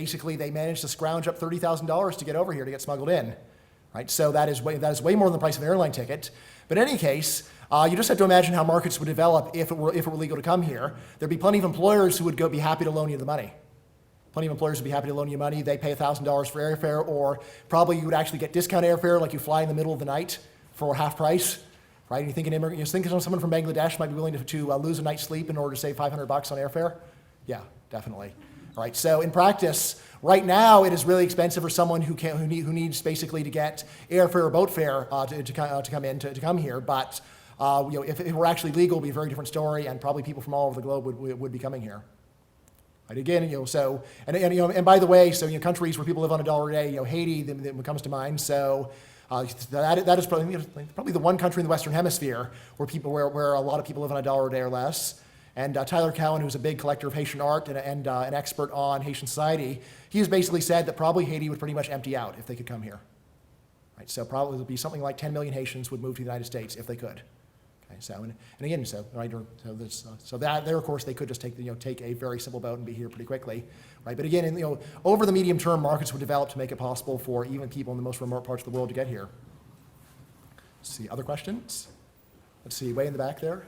manage to scrounge up $30,000 to get over here to get smuggled in, right? So that is way more than the price of an airline ticket. But in any case, you just have to imagine how markets would develop if it were legal to come here. There'd be plenty of employers who would be happy to loan you the money. Plenty of employers would be happy to loan you money. They pay $1,000 for airfare, or probably you would actually get discount airfare, like you fly in the middle of the night for half price, right? And you think someone from Bangladesh might be willing to lose a night's sleep in order to save $500 on airfare? Yeah, definitely. All right, so in practice, right now it is really expensive for someone who needs basically to get airfare or boat fare to come here. But if it were actually legal, it would be a very different story, and probably people from all over the globe would be coming here. Right, again, and by the way, so countries where people live on $1 a day, Haiti that comes to mind. So that is probably the one country in the Western Hemisphere where a lot of people live on $1 a day or less. And Tyler Cowen, who's a big collector of Haitian art and an expert on Haitian society, he has basically said that probably Haiti would pretty much empty out if they could come here. Right, so probably it would be something like 10 million Haitians would move to the United States if they could. Okay, so and again, there of course they could just take a very simple boat and be here pretty quickly, right? But again, over the medium term, markets would develop to make it possible for even people in the most remote parts of the world to get here. Let's see, other questions? Let's see, way in the back there.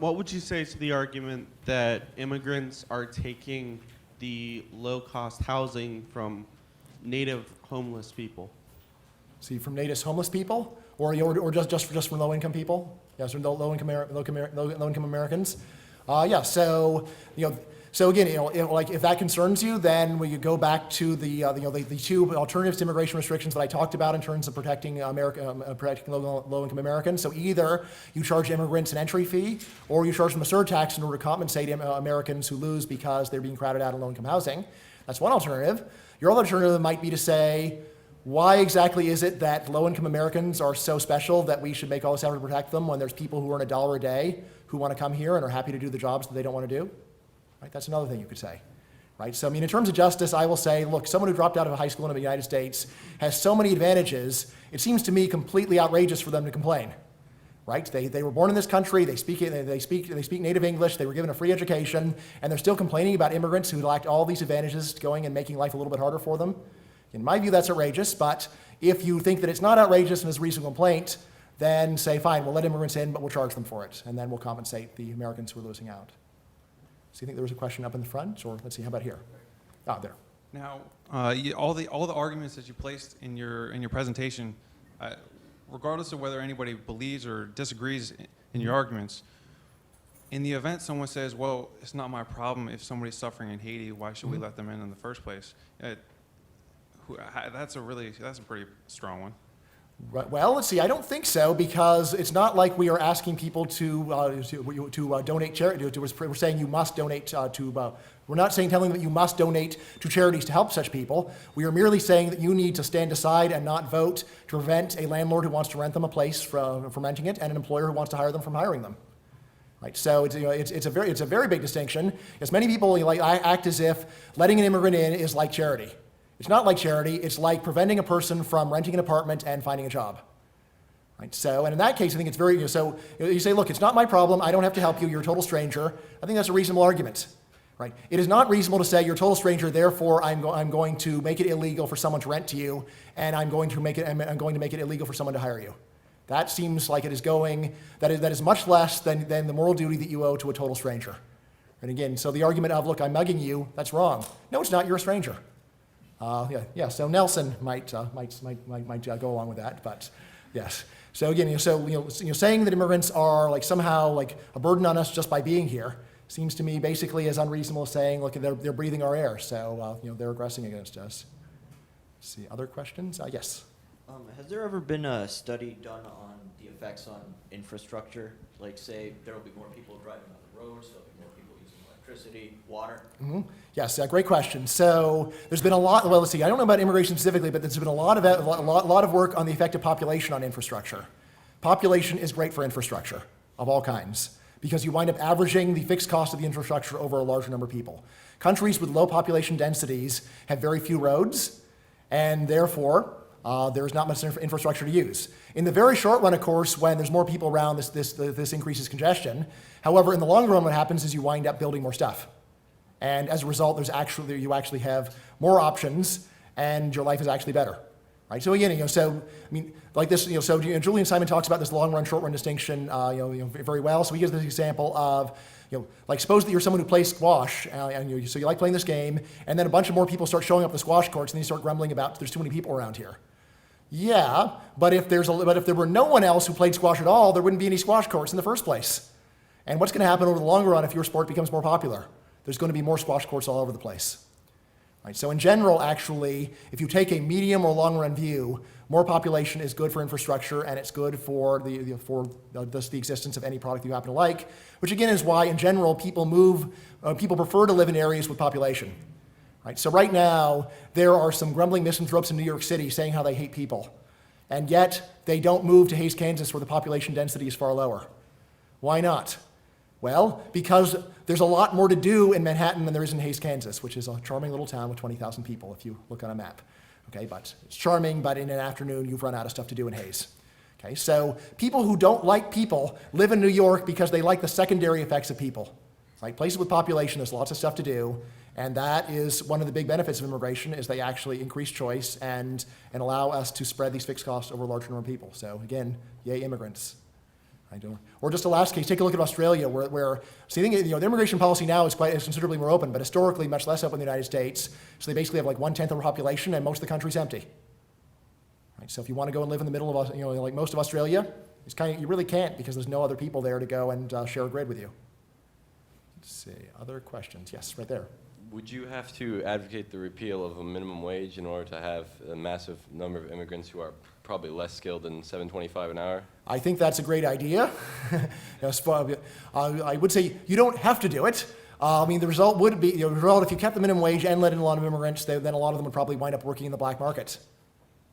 What would you say to the argument that immigrants are taking the low-cost housing from native homeless people? See, from native homeless people, or just from low-income people? Yes, from low-income Americans. Yeah. So again, like if that concerns you, then we could go back to the two alternatives to immigration restrictions that I talked about in terms of protecting low-income Americans. So either you charge immigrants an entry fee, or you charge them a surtax in order to compensate Americans who lose because they're being crowded out of low-income housing. That's one alternative. Your other alternative might be to say, why exactly is it that low-income Americans are so special that we should make all this effort to protect them when there's people who earn $1 a day who want to come here and are happy to do the jobs that they don't want to do? Right? That's another thing you could say. Right? So, in terms of justice, I will say, look, someone who dropped out of high school in the United States has so many advantages, it seems to me completely outrageous for them to complain. Right? They were born in this country, they speak native English, they were given a free education, and they're still complaining about immigrants who lacked all these advantages going and making life a little bit harder for them. In my view, that's outrageous, but if you think that it's not outrageous and is a reasonable complaint, then say, fine, we'll let immigrants in, but we'll charge them for it, and then we'll compensate the Americans who are losing out. So you think there was a question up in the front, or let's see, how about here? Ah, there. Now, all the arguments that you placed in your presentation, regardless of whether anybody believes or disagrees in your arguments, in the event someone says, "Well, it's not my problem if somebody's suffering in Haiti. Why should we let them in the first place?" That's a pretty strong one. Right, well, let's see. I don't think so, because it's not like we are asking people to donate charity. We're saying you must donate to. We're not telling them that you must donate to charities to help such people. We are merely saying that you need to stand aside and not vote to prevent a landlord who wants to rent them a place from renting it, and an employer who wants to hire them from hiring them. Right, so it's a very big distinction. As many people act as if letting an immigrant in is like charity. It's not like charity. It's like preventing a person from renting an apartment and finding a job. Right, so, and in that case, I think it's very, so you say, look, it's not my problem. I don't have to help you. You're a total stranger. I think that's a reasonable argument. Right? It is not reasonable to say you're a total stranger, therefore I'm going to make it illegal for someone to rent to you, and I'm going to make it illegal for someone to hire you. That seems like it is that is much less than the moral duty that you owe to a total stranger. And again, so the argument of, look, I'm mugging you, that's wrong. No, it's not. You're a stranger. So Nelson might go along with that, but yes. So again, saying that immigrants are somehow a burden on us just by being here seems to me basically as unreasonable as saying, look, they're breathing our air, so they're aggressing against us. Let's see, other questions? Yes. Has there ever been a study done on the effects on infrastructure? Like, say, there will be more people driving on the roads, there'll be more people using electricity, water? Mm-hmm. Yes, great question. So there's been a lot. Well, let's see. I don't know about immigration specifically, but there's been a lot of work on the effect of population on infrastructure. Population is great for infrastructure of all kinds, because you wind up averaging the fixed cost of the infrastructure over a larger number of people. Countries with low population densities have very few roads, and therefore there is not much infrastructure to use. In the very short run, of course, when there's more people around, this increases congestion. However, in the long run, what happens is you wind up building more stuff. And as a result, you actually have more options, and your life is actually better. Right? So again, Julian Simon talks about this long run, short run distinction, very well. So he gives this example of, suppose that you're someone who plays squash, so you like playing this game, and then a bunch of more people start showing up at the squash courts, and then you start grumbling about there's too many people around here. Yeah, but if there were no one else who played squash at all, there wouldn't be any squash courts in the first place. And what's going to happen over the longer run if your sport becomes more popular? There's going to be more squash courts all over the place. Right, so in general, actually, if you take a medium or long-run view, more population is good for infrastructure, and it's good for the existence of any product you happen to like, which again is why, in general, people prefer to live in areas with population. Right, so right now, there are some grumbling misanthropes in New York City saying how they hate people, and yet they don't move to Hays, Kansas, where the population density is far lower. Why not? Well, because there's a lot more to do in Manhattan than there is in Hays, Kansas, which is a charming little town with 20,000 people if you look on a map. Okay, but it's charming, but in an afternoon you've run out of stuff to do in Hays. Okay, so people who don't like people live in New York because they like the secondary effects of people. Like places with population, there's lots of stuff to do, and that is one of the big benefits of immigration, is they actually increase choice and allow us to spread these fixed costs over a larger number of people. So again, yay immigrants. Or just the last case, take a look at Australia, where so you think, the immigration policy now is considerably more open, but historically much less open in the United States. So they basically have 1/10 of the population, and most of the country's empty. Right? So if you want to go and live in the middle of, like most of Australia, you really can't, because there's no other people there to go and share a grid with you. Let's see, other questions? Yes, right there. Would you have to advocate the repeal of a minimum wage in order to have a massive number of immigrants who are probably less skilled than $7.25 an hour? I think that's a great idea. I would say you don't have to do it. The result would be, if you kept the minimum wage and let in a lot of immigrants, then a lot of them would probably wind up working in the black market.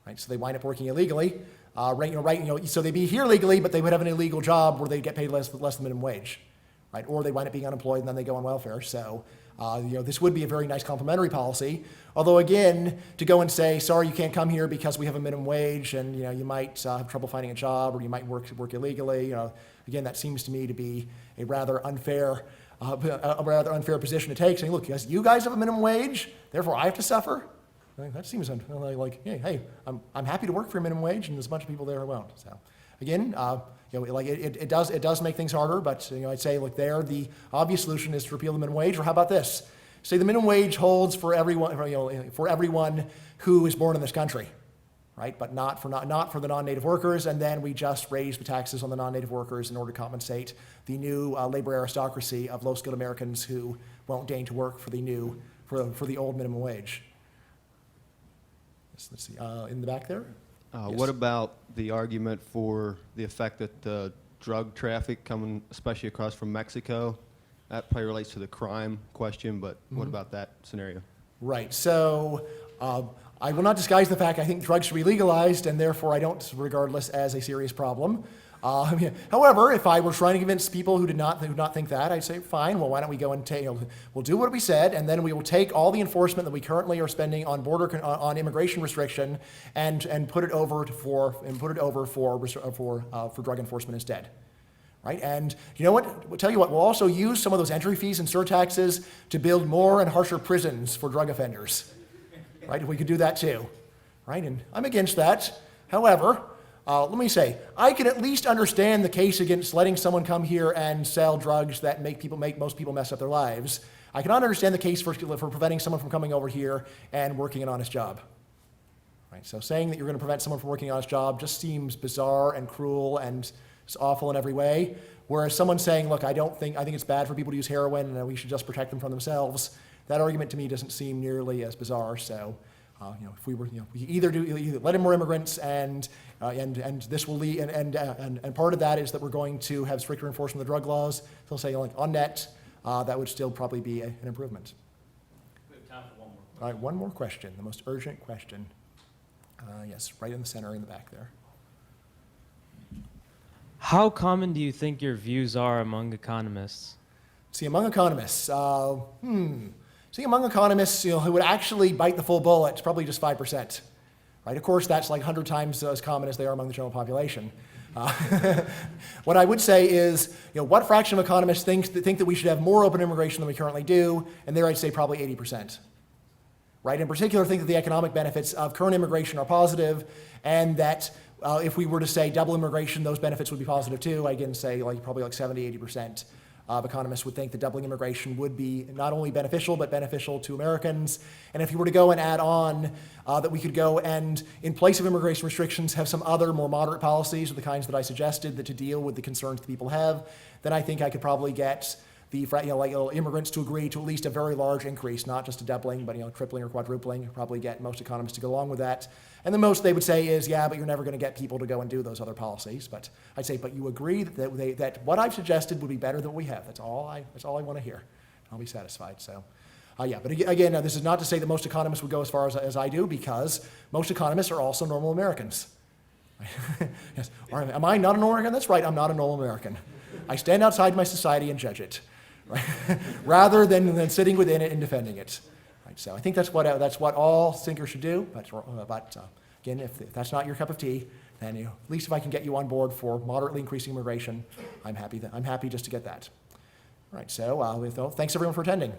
Right? So they wind up working illegally. So they'd be here legally, but they would have an illegal job where they get paid less than minimum wage. Right? Or they wind up being unemployed and then they go on welfare. So this would be a very nice complementary policy. Although again, to go and say, sorry, you can't come here because we have a minimum wage, and you might have trouble finding a job, or you might work illegally. Again, that seems to me to be a rather unfair position to take. Saying, look, you guys have a minimum wage, therefore I have to suffer. That seems like, hey, I'm happy to work for a minimum wage, and there's a bunch of people there who won't. So again. It does make things harder, but I'd say, look, the obvious solution is to repeal the minimum wage. Or how about this? Say the minimum wage holds for everyone who is born in this country, right? But not for the non-native workers, and then we just raise the taxes on the non-native workers in order to compensate the new labor aristocracy of low-skilled Americans who won't deign to work for the old minimum wage. Let's see, in the back there. Yes. What about the argument for the effect that the drug traffic coming, especially across from Mexico, that probably relates to the crime question, but what about that scenario? Right. So I will not disguise the fact I think drugs should be legalized, and therefore I don't regard this as a serious problem. However, if I were trying to convince people who did not think that, I'd say, fine, well, why don't we go and we'll do what we said, and then we will take all the enforcement that we currently are spending on on immigration restriction and put it over for drug enforcement instead. Right? And you know what? We'll tell you what, we'll also use some of those entry fees and surtaxes to build more and harsher prisons for drug offenders. Right? We could do that too. Right? And I'm against that. However, let me say, I can at least understand the case against letting someone come here and sell drugs that make most people mess up their lives. I cannot understand the case for preventing someone from coming over here and working an honest job. Right? So saying that you're going to prevent someone from working an honest job just seems bizarre and cruel and it's awful in every way. Whereas someone saying, look, I think it's bad for people to use heroin and we should just protect them from themselves, that argument to me doesn't seem nearly as bizarre. So, if we were, we either let in more immigrants and this will lead, and part of that is that we're going to have stricter enforcement of the drug laws. They'll say, like, on net, that would still probably be an improvement. We have time for one more. All right, one more question, the most urgent question. Yes, right in the center, in the back there. How common do you think your views are among economists? See, among economists, who would actually bite the full bullet, it's probably just 5%. Right? Of course, that's like 100 times as common as they are among the general population. What I would say is, what fraction of economists think that we should have more open immigration than we currently do? And there I'd say probably 80%. Right? In particular, think that the economic benefits of current immigration are positive, and that if we were to say double immigration, those benefits would be positive too. I again say probably like 70, 80% of economists would think that doubling immigration would be not only beneficial, but beneficial to Americans. And if you were to go and add on that we could go and, in place of immigration restrictions, have some other more moderate policies of the kinds that I suggested that to deal with the concerns that people have, then I think I could probably get the immigrants to agree to at least a very large increase, not just a doubling, but tripling or quadrupling. Probably get most economists to go along with that. And the most they would say is, yeah, but you're never going to get people to go and do those other policies. But I'd say, but you agree that what I've suggested would be better than what we have. That's all I want to hear. I'll be satisfied. So, yeah. But again, this is not to say that most economists would go as far as I do, because most economists are also normal Americans. Yes. Am I not a normal American? That's right. I'm not a normal American. I stand outside my society and judge it. Right? Rather than sitting within it and defending it. Right? So I think that's what all thinkers should do. But again, if that's not your cup of tea, then at least if I can get you on board for moderately increasing immigration, I'm happy just to get that. All right. So thanks everyone for attending.